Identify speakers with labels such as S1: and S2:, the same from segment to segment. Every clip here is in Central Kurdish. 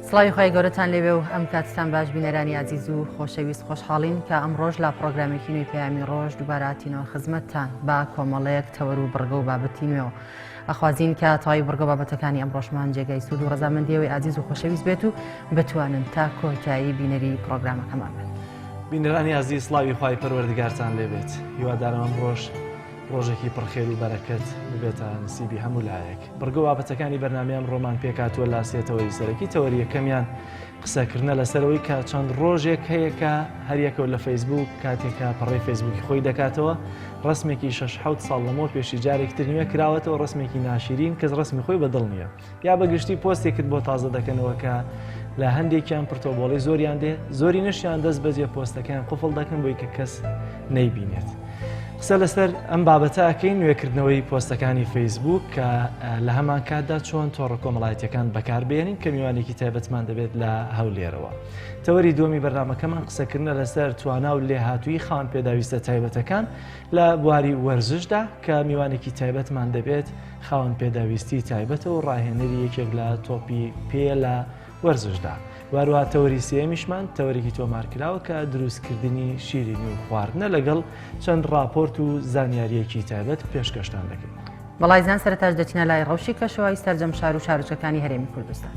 S1: سڵاوی خۆی گەورەتان لێوێ و ئەم کاتتان باش بینەرانی عزیز و خۆشەویست خۆشحاڵین کە ئەم ڕۆژ لە پرۆگرامێکی نوێی پەیامی ڕۆژ دووبارەهاتینەوە خزمەتتان با کۆمەڵەیەک تەوەر و بڕگە و بابەتی نوێەوە. ئەخوازین کە تەواوی بڕگە و بابەتەکانی ئەم ڕۆژمان جێگای سوود و ڕەزامەندیەوەی عزیز و خۆشەویست بێت و بتوانن تا کۆتایی بینەری پرۆگرامەکەمان بن.
S2: بینەرانی عزیز سڵاوی خوای پەروەردگارتان لێبێت. هیوادارم ئەم ڕۆژ ڕۆژێکی پڕخێر و بەرەکەت ببێتە نسیبی هەموو لایەک. بڕگە و بابەتەکانی بەرنامەیەم ڕۆمان پێکاتوە لا سێتەوەی سەرەکی یەکەمیان قسەکردنە لەسەرەوەی کە چەند ڕۆژێک هەیە کە هەریەکەوت لە فەیسبوک کاتێکە پەڕی فەیسبوکی خۆی دەکاتەوە ڕسمێکی 6-7 ساڵ لەمەوە پێشی جارێکتر نیوە کراوەتەوە ڕسمێکی ناشرین کەس ڕسمی خۆی بەدڵ نییە یا بەگشتی پۆستێکت بۆ تازە دەکەنەوە کە لە هەندێکیان پرتۆبۆڵی زۆریان دێ زۆری نشیان دەست بەجێ پۆستەکان قفڵ دەکەن بۆی کە کەس نەیبینێت. قسە لەسەر ئەم بابەتەکەین نوێکردنەوەی پۆستەکانی فەیسبوک کە لە هەمان کاتدا چۆن تۆڕە کۆمەڵایەتیەکان بەکاربێنین کە میوانێکی تایبەتمان دەبێت لە هەولێرەوە. تەوەری دووەمی بەرنامەکەمان قسەکردنە لەسەر توانا و لێهاتووی خاوەن پێداویستە تایبەتەکان لە بواری وەرزشدا کە میوانێکی تایبەتمان دەبێت خاوەن پێداویستی تایبەتە و ڕاهێنەری یەکێک لە تۆپی پێ لە وەرزشدا. واروها تەوەری سێمیشمان تەوەرێکی تۆمارکراوە کە دروستکردنی شیرینی و خواردنە لەگەڵ چەند راپۆرت و زانیاریەکی تایبەت پێشکەشتان دەکەین.
S1: بەڵای زان سەرەتاش دەچینە لای ڕەوشی کەشەوەی سەرجەم شار و شارۆچەکانی هەرێمی کوردستان.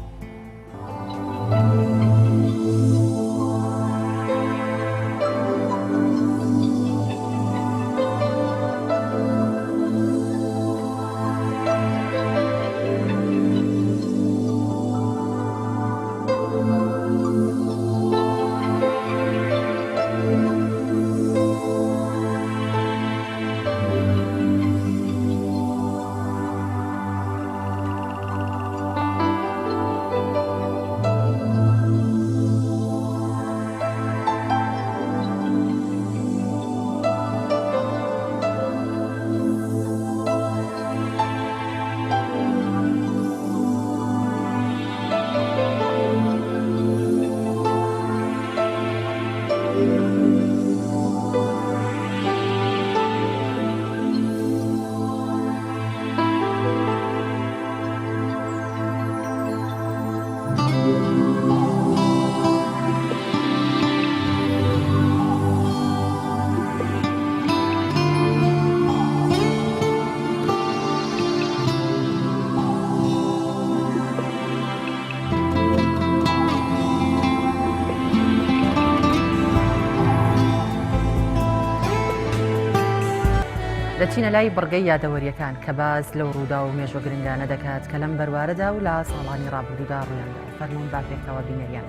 S1: دەچینە لای بڕگەی یادەوەریەکان کە باز لەو ڕوودا و مێژوە گرنگانە دەکات کە لەم بەروارەدا و لە ساڵانی ڕابردوودا ڕوویاندا. فەرموون با پێکەوە بینەریان.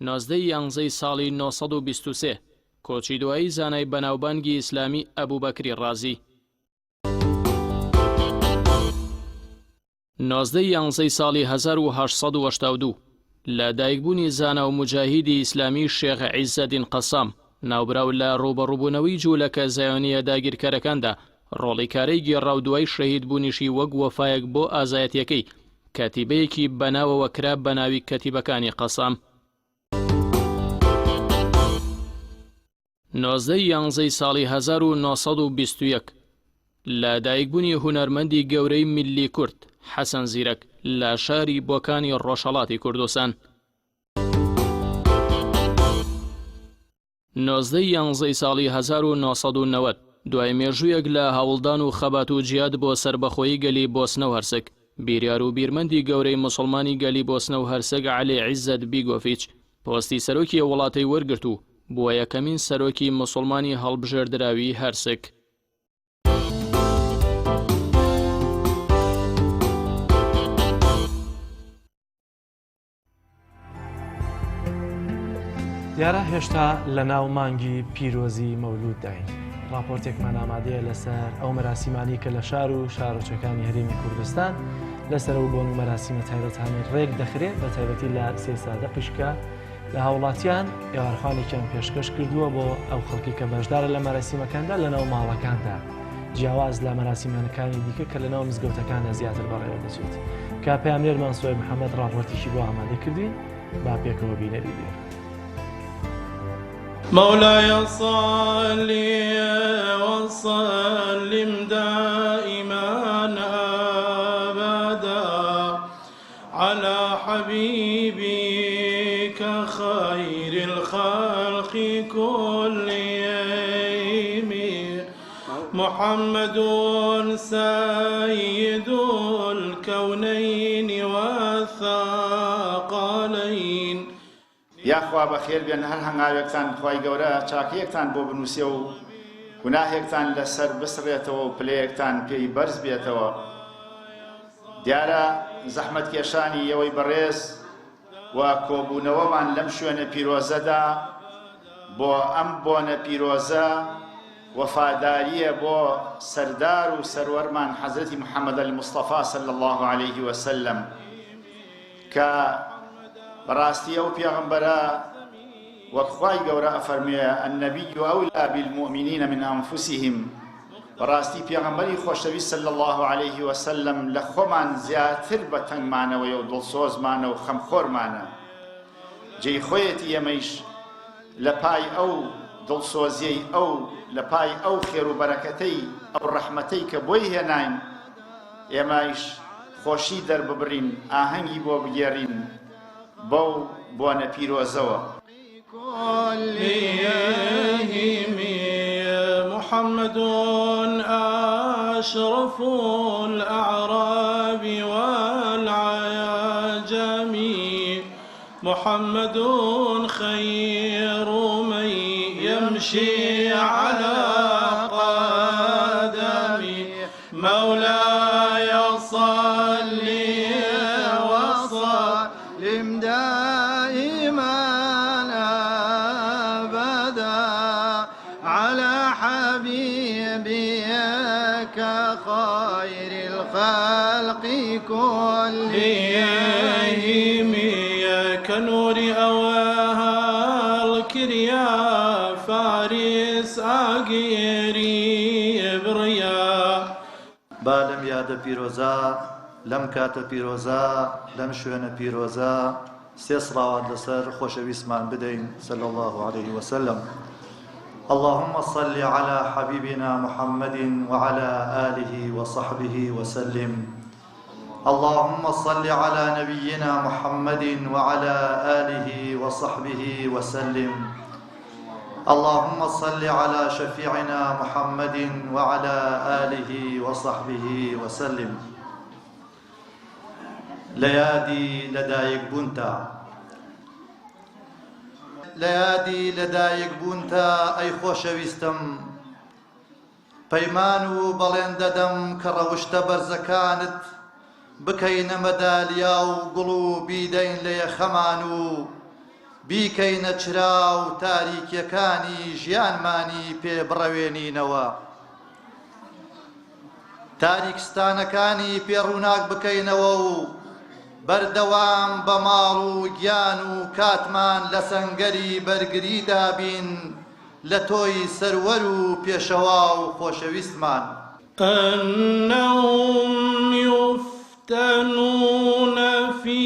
S3: نۆزدەی یانزەی ساڵی 1923 کۆچی دوایی زانای بەناوبانگی ئیسلامی ئەبوبەکری ڕازی. نۆزدەی یانزەی ساڵی 1882 لە دایکبوونی زانا و مجاهیدی ئیسلامی شێخ عیزەدین قەسام ناوبراو لە ڕوبەڕووبوونەوەی جوولەکە زایۆنیە داگیرکەرەکاندا ڕۆڵی کارەی گێڕا و دوای شەهید بوونیشی وەک وەفایەک بۆ ئازایەتیەکەی کاتیبەیەکی بەناوەوە کرا بە ناوی کەتیبەکانی قەسام. 19 یانزەی ساڵی 1921 لە دایکبوونی هونەرمەندی گەورەی میلی کورد حەسەن زیرەک لە شاری بۆکانی ڕۆژهەڵاتی کوردستان. 19 یانزەی ساڵی 1990 دوای مێژوویەک لە هەوڵدان و خەبات و جیاد بۆ سربەخۆیی گەلی بۆسنە و هەرسک بیریار و بیرمەندی گەورەی موسڵمانی گەلی بۆسنە و هەرسک عەلی عیزەت بیگۆفیچ پۆستی سەرۆکی وڵاتی وەرگرت و بووە یەکەمین سەرۆکی موسڵمانی هەڵبژێردراوی هەرسک.
S2: دیارە هێشتا لە ناو مانگی پیرۆزی مەولود داین. راپۆرتێکمان ئامادەیە لەسەر ئەو مەراسیمانی کە لە شار و شارۆچەکانی هەرێمی کوردستان لەسەرەوە بۆن و مەراسیمە تایبەتانی ڕێک دەخرێت بە تایبەتی لە سێ سادە قشکە لە هاوڵاتیان ئێوارخوانێکیان پێشکەش کردووە بۆ ئەو خەڵکی کە بەشدارە لە مەراسیمەکاندا لەناو ماڵەکاندا جیاواز لە مەراسیمانەکانی دیکە کە لەناو مزگەوتەکانە زیاتر بەڕێوە دەچێت. کە پەیامێرمان سۆی محەممەد راپۆرتێکی بۆ ئامادە کردوین با پێکەوە بینەری دێ.
S4: مولاي صل وسلم محمد سيد الكونين والثقلين
S5: یاخوا بەخێر بێن هەر هەنگاوێکتان خی گەورە چاکەیەکتان بۆ بنووسێ و گوناهێکتان لەسەر بسڕێتەوە و پلەیەکتان پێی بەرز بێتەوە. دیارە زەحمەتکێشانی ئەوەی بەڕێز و کۆبوونەوەمان لەم شوێنە پیرۆزەدا بۆ ئەم بۆنە پیرۆزە وەفاداریە بۆ سەردار و سەروەرمان حەزرەتی محەممەد المستەفا صلی الله عليه وسلم کە بەڕاستی ئەو پێغەمبەرە وەک خوای گەورە ئەفەرمێ النەبی ئەولا بالمؤمنین من ئەنفوسهم بەڕاستی پێغەمبەری خۆشەویست صلی الله عليه وسلم لە خۆمان زیاتر بە تەنگمانەوەی و دڵسۆزمانە و خەمخۆرمانە. جێی خۆیەتی ئێمەیش لە پای ئەو دڵسۆزیەی ئەو لە پای ئەو خێر و بەرەکەتەی ئەو ڕەحمەتەی کە بۆی هێناین ئێمەیش خۆشی دەرببڕین ئاهەنگی بۆ بگێڕین بەو بۆنە پیرۆزەوە.
S4: محمد أشرف الأعراب والعجم محمد خير من يمشي على قدم مولاي صل وسلم دائما أبدا على حبيبك خير الخلق كلهم كنور أواها الكريا فارس أجيري بريا
S6: بالم ياد بيروزا لم كات بيروزا لم شوين بيروزا سيصراوات لسر خوشويسمان بدين صلى الله عليه وسلم. اللهم صل على حبيبنا محمد وعلى آله وصحبه وسلم. اللهم صل على نبينا محمد وعلى آله وصحبه وسلم. اللهم صل على شفيعنا محمد وعلى آله وصحبه وسلم. ليادي لدايق بونتا لەیادی لەدایک بوونتە ئەی خۆشەویستم پەیمان و بەڵێن دەدەم کە ڕەوشتە بەرزەکانت بکەینە مەدالیا و گوڵ و بیدەین لە یەخەمان و بیکەینە چرا و تاریکیەکانی ژیانمانی پێ بڕەوێنینەوە تاریکستانەکانی پێڕووناک بکەینەوە و بەردەوام بە ماڵ و گیان و کاتمان لە سەنگەری بەرگریدا بین لە تۆی سەروەر و پێشەوا و خۆشەویستمان.
S4: أنهم يفتنون في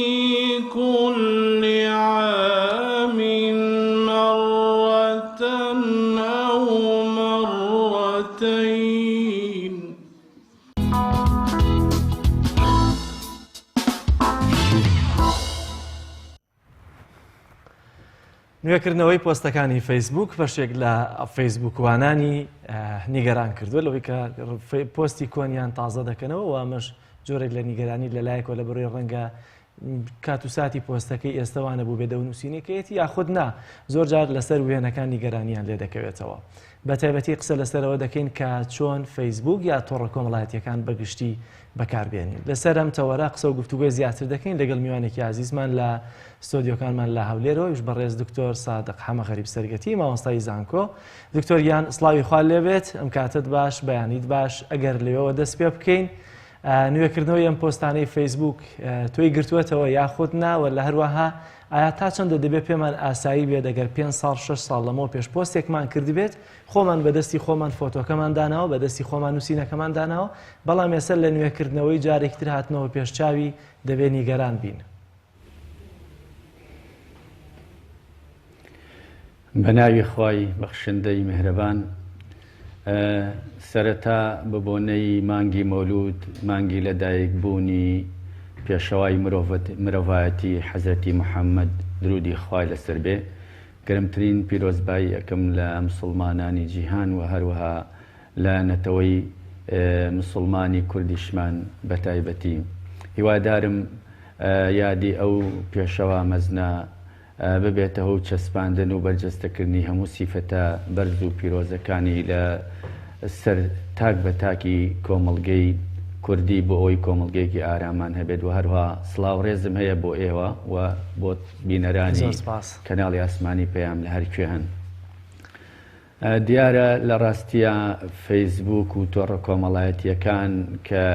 S4: كل عام مرة أو مرتين.
S2: نوێکردنەوەی پۆستەکانی فەیسبوک بەشێک لە فەیسبوکوانانی نیگەران کردووە لەوەی کە پۆستی کۆنیان تازە دەکەنەوە و ئەمەش جۆرێک لە نیگەرانی لەلایەکەوە لە بڕێ ڕەنگە کات و ساتی پۆستەکەی ئێستاوانە بوو بێ دەونووسینەکەیەتی یاخود نا زۆر جار لەسەر وێنەکان نیگەرانیان لێ دەکەوێتەوە. بە تایبەتی قسە لەسەرەوە دەکەین کە چۆن فەیسبوک یا تۆڕە کۆمەڵایەتیەکان بەگشتی بەکاربێنین. لەسەر ئەم تەوەرە قسە و گفتوگوی زیاتر دەکەین لەگەڵ میوانێکی عزیزمان لە ستۆدیۆکانمان لە هەولێرەوە بەڕێز دکتۆر سادق حەمە غەریب سەرگەتی مامۆستای زانکۆ. دکتۆریان سڵاوی خوا لێبێت ئەم کاتت باش بەیانیت باش ئەگەر لێەوە دەست پێ بکەین نوێکردنەوەی ئەم پۆستانەی فەیسبوک تۆی گرتووەتەوە یاخود ناوە لە هەروەها ئایا تا چەندە دەبێت پێمان ئاسایی بێت ئەگەر 5 ساڵ 6 ساڵ لەمەوە پێش پۆستێکمان کردبێت خۆمان بەدەستی خۆمان فۆتۆکەمان داناوە بەدەستی خۆمان نووسینەکەمان داناوە بەڵام ێسەر لە نوێکردنەوەی جارێکتر هاتنەوە پێشچاوی دەبێت نیگەران بین.
S7: بە ناوی خوای بەخشندەی میهرەبان سەرەتا بە بۆنەی مانگی مەولود مانگی لەدایکبوونی پێشەوای مرۆڤایەتی حەزرەتی محەممەد درودی خوای لەسەر بێ گەرمترین پیرۆزبایی یەکەم لە مسلمانانی جیهان و هەروەها لە نەتەوەی مسلمانی کوردیشمان بە تایبەتی. هیوادارم یادی ئەو پێشەوا مەزنە ببێتەوە و چەسپاندن و بەرجەستەکردنی هەموو سیفەتە بەرز و پیرۆزەکانی لە سەر تاک بە تاکی کۆمەڵگەی کوردی بۆ ئەوەی کۆمەڵگەیەکی ئارامان هەبێت و هەروها سڵاو ڕێزم هەیە بۆ ئێوە و بۆ بینەرانی کەناڵی ئاسمانی پێیان لە هەرکوێ هەن. دیارە لە ڕاستیە فەیسبوک و تۆڕە کۆمەڵایەتیەکان کە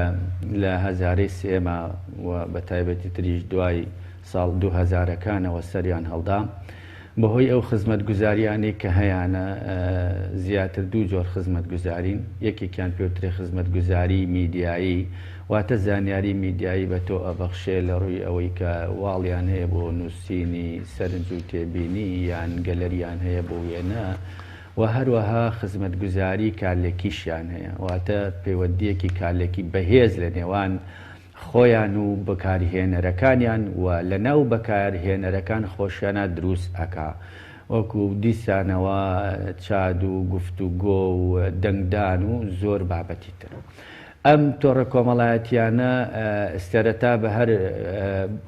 S7: لە هەزارەی سێمە و بە تایبەتی تریش دوای ساڵ 2000ەکانەوە سەریان هەڵدا بەهۆی ئەو خزمەتگوزاریانەی کە هەیەە زیاتر دوو جۆر خزمەتگوزارین. یەکێکیان پێوترێ خزمەتگوزاری میدیایی، واتە زانیاری میدیایی بە تۆ ئەبەخشێ لە ڕووی ئەوەی کە واڵیان هەیە بۆ نووسینی سەرنج و تێبینی یان گەلەریان هەیە بۆ وێنە و هەروەها خزمەتگوزاری کارلێکیشیان هەیە، واتە پەیوەندیەکی کارلێکی بەهێز لە نێوان خۆیان و بەکارهێنەرەکانیان و لە ناو بەکارهێنەرەکان خۆشیانە دروست ئەکا، وەکو دیسانەوە چاد و گفتوگۆ و دەنگدان و زۆر بابەتی تر. ئەم تۆڕە کۆمەڵایەتیانە ئێستێرەتا بە هەر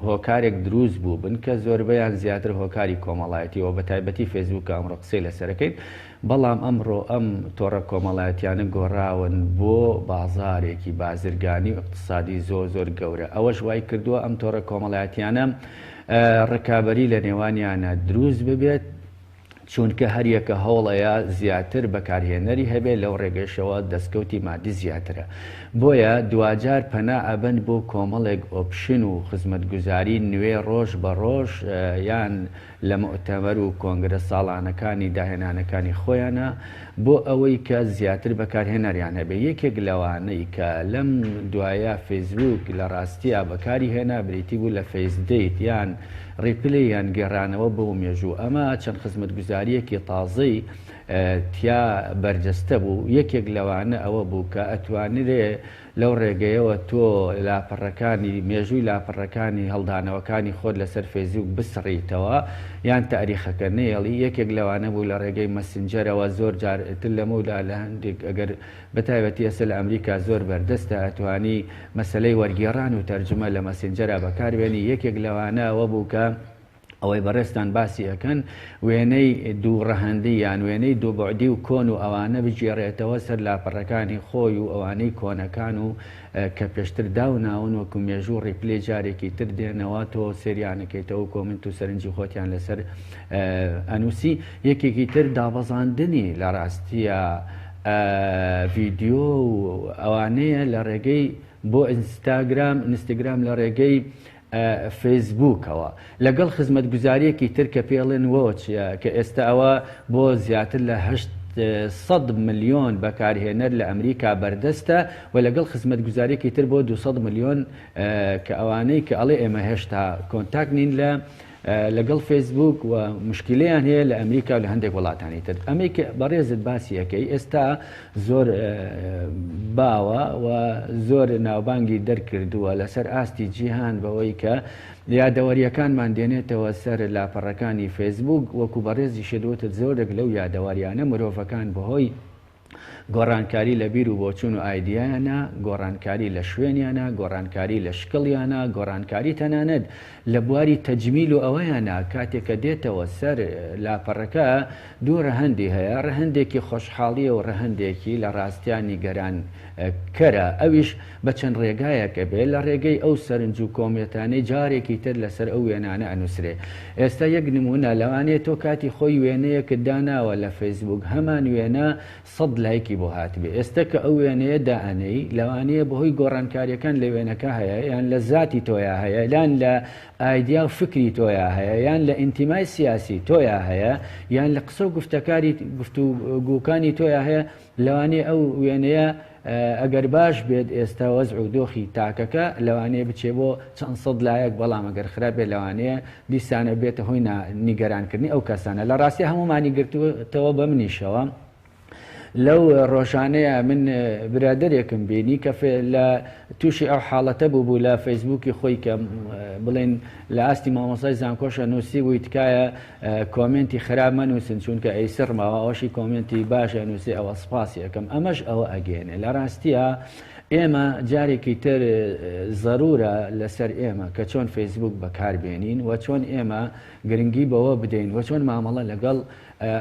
S7: هۆکارێک دروست بوو بن کە زۆربەیان زیاتر هۆکاری کۆمەڵایەتیەوە بە تایبەتی فێسبووک ئەمڕۆ قسەی لەسەرەکەین، بەڵام ئەمڕۆ ئەم تۆڕە کۆمەڵایەتیانە گۆڕاون بۆ بازارێکی بازرگانی و اقتصادی زۆر گەورە. ئەوەش وای کردووە ئەم تۆڕە کۆمەڵایەتیانە ڕکابەری لە نێوانیانە دروست ببێت، چونکە هەریەکە هەوڵەیە زیاتر بەکارهێنەری هەبێت لەو ڕێگەشەوە دەستکەوتی مادی زیاترە. بۆیە دوجار پەنا ئەبەن بۆ کۆمەڵێک ئۆپشن و خزمەتگوزاری نوێ ڕۆژ بە ڕۆژ یان لە مؤتەمەر و کۆنگرە ساڵانەکانی داهێنانەکانی خۆیانە بۆ ئەوەی کە زیاتر بەکارهێنەریان هەبێ. یەکێک لەوانەی کە لەم دوایە فەیسبوک لە ڕاستیە بەکاری هێنا بریتی بوو لە فەیسدەیت یان ڕیپلی یان گێڕانەوە بۆ مێژوو. ئەمە چەند خزمەتگوزاریەکی تازەی تیا بەرجەستە بوو. یەکێک لەوانە ئەوە بوو کە ئەتوانرێ لەو ڕێگەیەوە تۆ لاپەڕەکانی مێژووی لاپەڕەکانی هەڵدانەوەکانی خۆت لەسەر فەیسبوک بسڕیتەوە یان تاریخەکە نێڵی. یەکێک لەوانە بوو لە ڕێگەی مەسنجەرەوە زۆر جارتر لەمەولا لە هەندێک ئەگەر بەتایبەتی ئێستا لە ئەمریکا زۆر بەردەستە ئەتوانی مەسلەی وەرگێڕان و تەرجمە لە مەسنجەرە بەکاربێنی. یەکێک لەوانە ئەوە بوو کە ئەوەی بەڕێستان باسی ئەەکەن وێنەی دوو ڕەهەندی یان وێنەی دوو بەعدی و کۆن و ئەوانە بگێڕێتەوە سەر لاپەڕەکانی خۆی و ئەوانەی کۆنەکان و کە پێشتر داوناون وەکو مێژوو ڕیپلێ جارێکی تر دێنەوە تۆ سریانەکەیتەوە کۆمنت و سەرنجی خۆتیان لەسەر ئەنووسی. یەکێکی تر دابەزاندنی لە ڕاستیە ڤیدیۆ و ئەوانەیە لە ڕێگەی بۆ ئینستاگرام لە ڕێگەی فەیسبوکەوە لەگەڵ خزمەتگوزاریەکی تر کە پێڵێن وۆچە کە ئێستا ئەوە بۆ زیاتر لە 800 ملیۆن بەکارهێنەر لە ئەمریکا بەردەستە و لەگەڵ خزمەتگوزاریەکی تر بۆ 200 ملیۆن کە ئەوانەی کە ئەڵێ ئێمە هێشتا کۆنتاک نین لەگەڵ فەیسبوک و مشکلیان هەیە لە ئەمریکا و لە هەندێک وڵاتانی تر. ئەمەی کە بەڕێزت باسیەکەی ئێستا زۆر باوە و زۆر ناوبانگی دەرکردووە لەسەر ئاستی جیهان بەوەی کە یادەوەریەکانمان دێنێتەوە سەر لاپەڕەکانی فەیسبوک. وەکو بەڕێزی شێدوتت زۆرێک لەو یادەواریانە مرۆڤەکان بەهۆی گۆڕانکاری لە بیر و بۆچوون و ئایدیایانە، گۆڕانکاری لە شوێنیانە، گۆڕانکاری لە شکڵیانە، گۆڕانکاری تەنانەت لە بواری تەجمیل و ئەوەیانە کاتێککە دێتەوە سەر لاپەڕەکە دوو ڕەهەندی هەیە، ڕەهەندێکی خۆشحاڵیە و ڕەهەندێکی لە ڕاستیانی گەران کەرە. ئەویش بە چەند ڕێگایەکە بێت لە ڕێگەی ئەو سەرنج و کۆمێتانەی جارێکی تر لەسەر ئەو وێنانە ئەنووسرێ. ئێستا یەک نمونە لەوانێت تۆ کاتی خۆی وێنەیەکت داناوە لە فەیسبوک هەمان وێنە 100 لایکی بۆ هاتبێ. ئێستا کە ئەو وێنەیە دائەنەی لەوانەیە بەهۆی گۆڕانکاریەکان لە وێنەکە هەیە یان لە زاتی تۆیا هەیە یان لە ئایدیا و فکری تۆیا هەیە یان لە ئینتیمای سیاسی تۆیا هەیە یان لە قسە و گفتەکاری گفتوگوکانی تۆیا هەیە. لەوانەیە ئەو وێنەیە ئەگەر باش بێت ئێستا وەزع و دۆخی تاکەکە لەوانەیە بچێ بۆ چەند سەد لایەک، بەڵام ئەگەر خراپ بێت لەوانەیە دیسانە بێتە هۆی نیگەرانکردنی ئەو کەسانە. لە ڕاستی هەمومانی گرتوتەوە بە منیشەوە لەو ڕۆژانەیە من برادێکم بینی کە لە تووشی ئەو حاڵەتە بوو لە فەیسبووکی خۆی کە بڵێن لە ئاستی مامۆسای زانکۆشە نووسی بووی تکایە کۆمنتی خراپ مەنووسن چونکە ئەیسڕمەوە ئەوشی کۆمنتی باشە نووسی ئەوە سپاسی یەکەم ئەمەش ئەوە ئەگەێنێ لە ڕاستیە ئێمە جارێکی تر ضرورە لەسەر ئێمە کە چۆن فەیسبوک بەکاربێنین و چۆن ئێمە گرنگی بەوە بدەین و چۆن مامەڵە لەگەڵ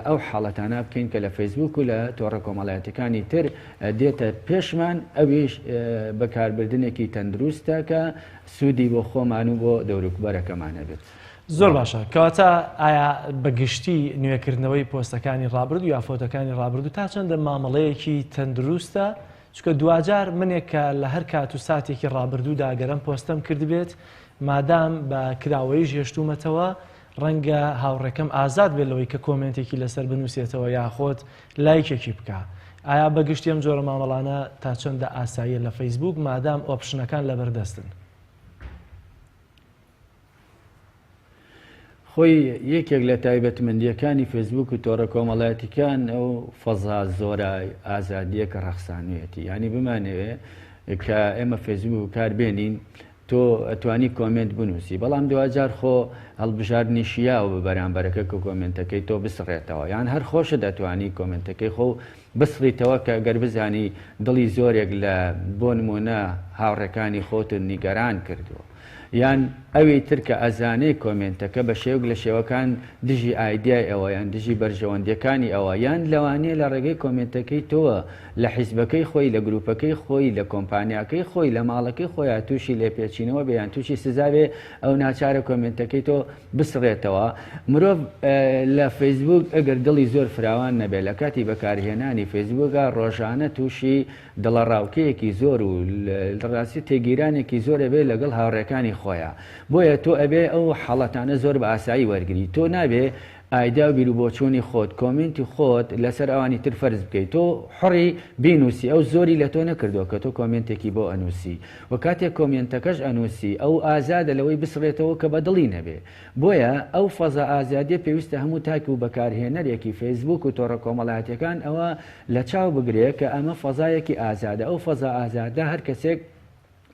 S7: ئەو حاڵەتانە بکەین کە لە فەیسبوک و لە تۆڕە کۆمەڵایەتەکانی تر دێتە پێشمان ئەویش بەکاربردنێکی تەندروستە کە سوودی بۆ خۆمان و بۆ دەوروبەرەکەمانە بێت.
S2: زۆر باشە کەواتە ئایا بەگشتی نوێکردنەوەی پۆستەکانی ڕابردوو یا فۆتەکانی ڕابردوو تا چەندە مامەڵەیەکی تەندروستە چکە دوجار منێک کە لە هەر کات و ساتێکی ڕابردوودا گەرم پۆستەم کردبێت مادام بە کراوەی ژێشتومەتەوە ڕەنگە هاوڕێکەم ئازاد بێت لەوەی کە کۆمنتێکی لەسەر بنووسێتەوە یاخۆت لایکێکی بکە. ئایا بەگشتی ئەم جۆرە مامەڵانە تا چەندە ئاساییە لە فەیسبوک مادام ئۆپشنەکان لەبەردەستن؟
S7: خۆی یەکێک لە تایبەتمەندیەکانی فەیسبوک و تۆڕە کۆمەڵایەتیەکان ئەو فەزا زۆرە ئازادیە کە ڕەخسانوێتی ینی بمانەوێ کە ئێمە فەیسبوک کاربێنین تۆ ئەتوانی کۆمنت بنووسی بەڵام دوجار خۆ هەڵبژاردننی شیاوە بە بەرامبەرەکە کە کۆمنتەکەی تۆ بسڕێتەوە یان هەر خۆشە دەتوانی کۆمنتەکەی خۆ بسڕیتەوە کە گەر بزانی دڵی زۆرێک لە بۆ نمونە هاوڕەکانی خۆتت نیگەران کردووە یان ئەوی ترکە ئەزانەی کۆمنتەکە بە شێوک لە شێوەکان دژی ئایدای ئەوە یان دژی بەرژەوەندەکانی ئەوە یان لەوانەیە لە ڕێگەی کۆمنتەکەی تۆوە لە حیزبەکەی خۆی لە گروپەکەی خۆی لە کۆمپانیاکەی خۆی لە ماڵەکەی خۆیان تووشی لێپێچینەوە بێ یان تووشی سزاوێ ئەو ناچارە کۆمنتەکەی تۆ بسڕێتەوە. مرۆڤ لە فەیسبوک ئەگەر دڵی زۆر فراوان نەبێ لە کاتی بەکارهێنانی فەیسبوکە ڕۆژانە تووشی دڵەڕاوکەیەکی زۆر و ڕاستی تێگیرانێکی زۆرە بێ لەگەڵ هاوڕێکانی خۆیان بۆیە تۆ ئەبێ ئەو حاڵەتانە زۆر بە ئاسایی وەرگری تۆ نابێ ئایدا و بیرروبۆچوونی خۆت کۆمنتی خۆت لەسەر ئەوانی تر فەرز بکەیت تۆ حڕی بینوسی ئەو زۆری لە تۆ نەکردووە کە تۆ کۆمنتێکی بۆ ئەنووسی و کاتێک کۆمنتەکەش ئەنووسی ئەو ئازادە لەوەی بسڕێتەوە کە بەدڵی نەبێ بۆیە ئەو فەزا ئازادیە پێویستە هەموو تاکی و بەکارهێنەرێکی فەیسبوک و تۆڕە کۆمەڵایەتیەکان ئەوە لە چاو بگرێ کە ئەمە فەزایەکی ئازادە ئەو فەزا ئازادە هەر کەسێک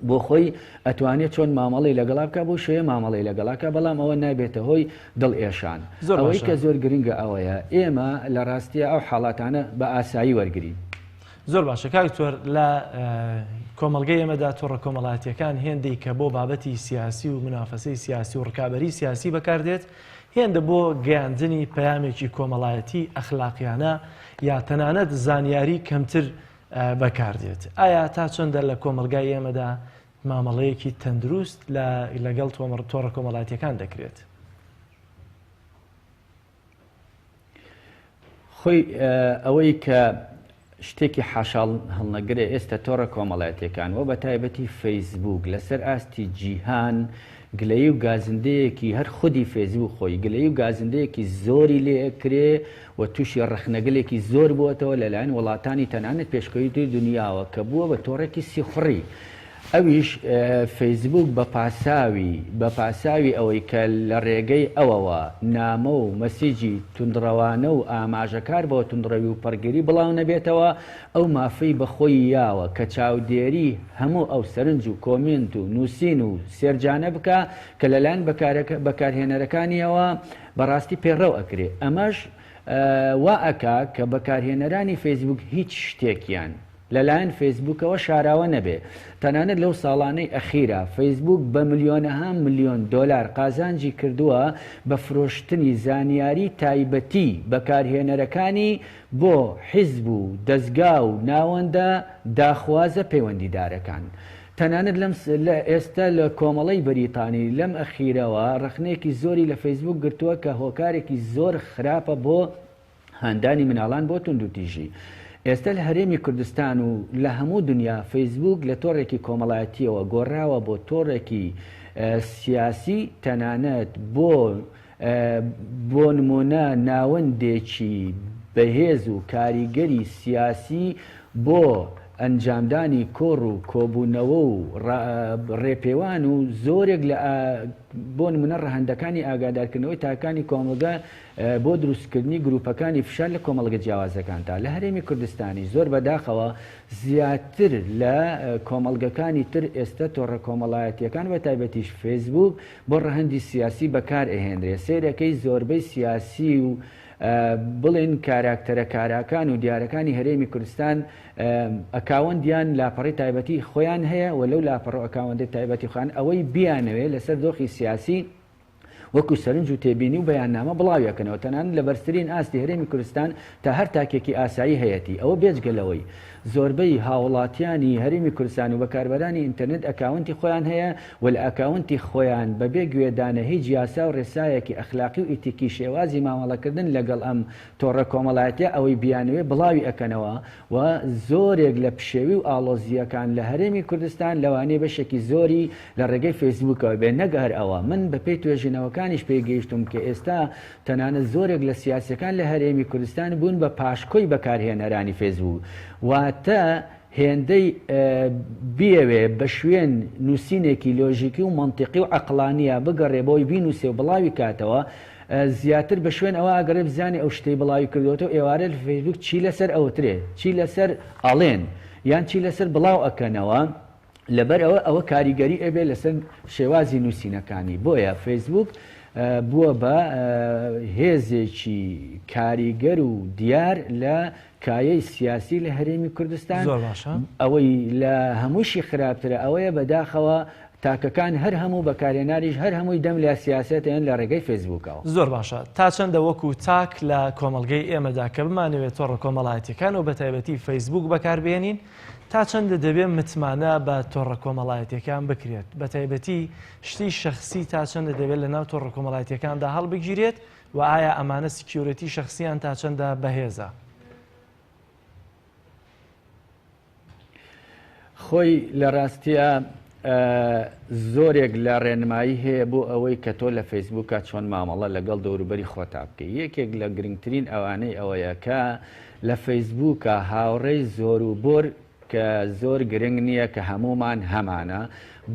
S7: بۆ خۆی ئەتوانێت چۆن مامەڵی لەگەڵا بکە بۆ شوێ مامەڵی لەگەڵاکە بەڵام ئەوە نابێتە هۆی دڵئێشان ئەوەی کە زۆر گرنگە ئەوەیە ئێمە لە ڕاستیە ئەو حاڵاتانە بە ئاسایی وەرگین.
S2: زۆر باشە کاکتۆر لە کۆمەلگەی ئێمەدا تۆڕە کۆمەڵایەتیەکان هێندەی کە بۆ بابەتی سیاسی و منافەسەی سیاسی و ڕکابەری سیاسی بەکاردێت هێندە بۆ گەیاندنی پەیامێکی کۆمەڵایەتی ئەخلاقیانە یا تەنانەت زانیاری کەمتر بەکاردێت. ئایا تا چۆندە لە کۆمەلگای ئێمەدا مامەڵەیەکی تەندروست لەگەڵ تۆڕە کۆمەڵایەتیەکان دەکرێت؟
S7: خۆی ئەوەی کە شتێکی حاشاڵ هەڵنەگرێ ئێستا تۆڕە کۆمەڵایەتیەکان و بە تایبەتی فەیسبوک لەسەر ئاستی جیهان گلەی و گازندەیەکی هەر خودی فەیسبوک خۆی گلەی و گازندەیەکی زۆری لێکرێ و تووشی ڕەخنەگەلێکی زۆر بووەتەوە لەلایەن وڵاتانی تەنانەت پێشکەوتی دنیاوە کە بووە بە تۆڕێکی سیخڕی. ئەویش فەیسبوک بە پاساوی ئەوەی کە لە ڕێگەی ئەوەوە نامە و مەسیجی توندڕەوانە و ئاماژەکار بۆ توندڕەوی و پەرگەری بڵاو نەبێتەوە ئەو مافەی بەخۆی یاوە کە چاودێری هەموو ئەو سەرنج و کۆمنت و نووسین و سێرجانە بکە کە لەلایەن بەکارهێنەرەکانیەوە بەڕاستی پێڕەو ئەکرێ. ئەمەش وا ئەکا کە بەکارهێنەرانی فەیسبوک هیچ شتێکیان لەلایەن فەیسبوکەوە شاراوە نەبێ. تەنانەت لەو ساڵانەی ئەخیرە فەیسبوک بە ملیۆنەها ملیۆن دۆلار قازانجی کردووە بە فرۆشتنی زانیاری تایبەتی بەکارهێنەرەکانی بۆ حیزب و دەستگا و ناوەندە داخوازە پەیوەندیدارەکان. تەنانەت ئێستا لە کۆمەڵەی بەریتانی لەم ئەخیرەوە ڕخنەیەکی زۆری لە فەیسبوک گرتووە کە هۆکارێکی زۆر خراپە بۆ هەندانی مناڵان بۆ توندوتیژی. ئێستا لە هەرێمی کوردستان و لە هەموو دنیا فەیسبوک لە تۆڕێکی کۆمەڵایەتیەوە گۆڕاوە بۆ تۆڕێکی سیاسی تەنانەت بۆ نمونە ناوەندێکی بەهێز و کاریگەری سیاسی بۆ ئەنجامدانی کۆڕ و کۆبوونەوە و ڕێپێوان و زۆرێک لە بۆ نمونە ڕەهەندەکانی ئاگادارکردنەوەی تاکانی کۆمەلگا بۆ دروستکردنی گروپەکانی فشار لە کۆمەڵگە جیاوازەکاندا لە هەرێمی کوردستانی زۆر بەداخەوە زیاتر لە کۆمەڵگەکانی تر ئێستا تۆڕە کۆمەڵایەتیەکان بە تایبەتیش فێسبوک بۆ ڕەهەندی سیاسی بەکار ئەهێنرێ سیرەکەی زۆربەی سیاسی و بڵێن کاراکتەرە کاراکان و دیارەکانی هەرێمی کوردستان ئەکاوەندیان لاپەڕی تایبەتی خۆیان هەیە و لەو لاپەڕۆ ئەکاوەندی تایبەتی خۆیان ئەوەی بیانەوێ لەسەر دۆخی سیاسی وەکو سەرنج و تێبینی و بەیاننامە بڵاویەکەنەوە تەنان لە بەرزترین ئاستی هەرێمی کوردستان تا هەر تاکێکی ئاسایی هەیەی ئەوە بێجگەلەوەی زۆربەی هاوڵاتیانی هەرێمی کوردستان و بەکاربەرانی ئینتەرنێت ئەکاونتی خۆیان هەیە و لە ئەکاونتی خۆیان بەبێ گوێدانە هیچ یاسا و ڕێسایەکی ئەخلاقی و ئیتیکی شێوازی مامەڵەکردن لەگەڵ ئەم تۆڕە کۆمەڵایەتیە ئەوەی بیانوێ بڵاوی ئەکەنەوە و زۆرێک لە پشێوی و ئاڵۆزیەکان لە هەرێمی کوردستان لەوانەیە بەشێکی زۆری لە ڕێگەی فێسبوکەوە بێ نەگەر ئەوە من بە پێی توێژینەوەکانیش پێگەیشتم کە ئێستا تەنانەت زۆرێک لە سیاسەکان لە هەرێمی کوردستان بوون بە پاشکۆی بەکارهێنەرانی فێسبوک واتە هێندەی بیەوێ بە شوێن نووسینێکی لۆژیکی و منطقی و عەقڵانیە بگەڕێ بۆی بینووسێ و بڵاوی کاتەوە زیاتر بە شوێن ئەوە ئەگەرێ بزانێ ئەو شتەی بڵاوی کردوەوە ئێوارە لە فێسبوک چی لەسەر ئەوترێ چی لەسەر ئەڵێن یان چی لەسەر بڵاو ئەکەنەوە لەبەر ئەوە کاریگەری ئەبێ لەسەر شێوازی نووسینەکانی بۆیە فێسبوک بووە بە هێزێکی کاریگەر و دیار لە کایەی سیاسی لە هەرێمی کوردستان ئەوەی لە هەمووشی خراپترە ئەوەیە بەداخەوە تاکەکان هەر هەموو بەکارێناریش هەر هەمووی دەم لە سیاسەتیان لە ڕێگەی فێسبوکەوە
S2: زۆر باشە تا چەندە وەکو تاک لە کۆمەلگەی ئێمەدا کە بمانەوێت تۆڕە کۆمەڵایەتیەکان و بە تایبەتی فەیسبوک بەکاربێنین تا چەندە دەبێت متمانە بە تۆڕە کۆمەڵایەتیەکان بکرێت بە تایبەتی شتی شەخصی تا چەندە دەبێت لە ناو تۆڕە کۆمەڵایەتیەکاندا هەڵبگیرێت و ئایا ئەمانە سکیورەتی شەخصیان تا چەندە بەهێزە
S7: خۆی لە ڕاستیە زۆرێک لە ڕێنمایی هەیە بۆ ئەوەی کە تۆ لە فەیسبوکە چۆن مامەڵە لەگەڵ دەوروبەری خۆتا بکەی یەکێک لە گرنگترین ئەوانەی ئەوەیە کە لە فەیسبوکە هاوڕێی زۆر و بۆر کە زۆر گرنگ نییە کە هەمومان هەمانە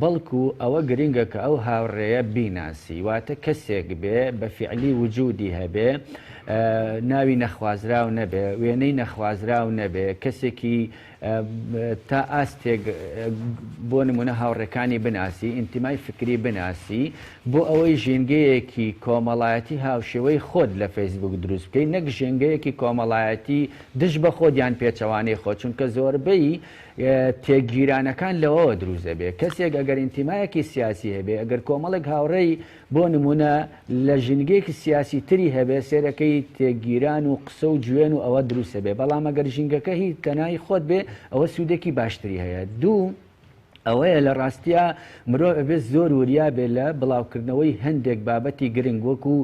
S7: بەڵکو ئەوە گرنگە کە ئەو هاوڕێیە بیناسی واتە کەسێک بێ بە فیعلی وجودی هەبێ ناوی نەخوازراو نەبێ وێنەی نەخوازراو نەبێ کەسێکی تا ئاستێک بۆ نمونە هاوڕێکانی بناسی ئینتیمای فکری بناسی بۆ ئەوەی ژینگەیەکی کۆمەڵایەتی هاوشێوەی خۆت لە فەیسبوک دروست بکەی نەک ژینگەیەکی کۆمەڵایەتی دش بە خۆتیان پێچەوانەی خۆ چونکە زۆربەی تێگیرانەکان لەوەوە دروزە بێ کەسێک ئەگەر ئینتیمایەکی سیاسی هەبێ ئەگەر کۆمەڵێک هاوڕێی بۆ نمونە لە ژینگەیەکی سیاسی تری هەبێ سێرەکەی تێگیران و قسە و گوێن و ئەوە دروستە بێ بەڵام ئەگەر ژینگەکە هیچ تەنایی خۆت بێ ئەوە سوودێکی باشتری هەیە دوو ئەوەیە لە ڕاستیە مرۆڤ ئەبێت زۆر وریا بێت لە بڵاوکردنەوەی هەندێک بابەتی گرنگ وەکو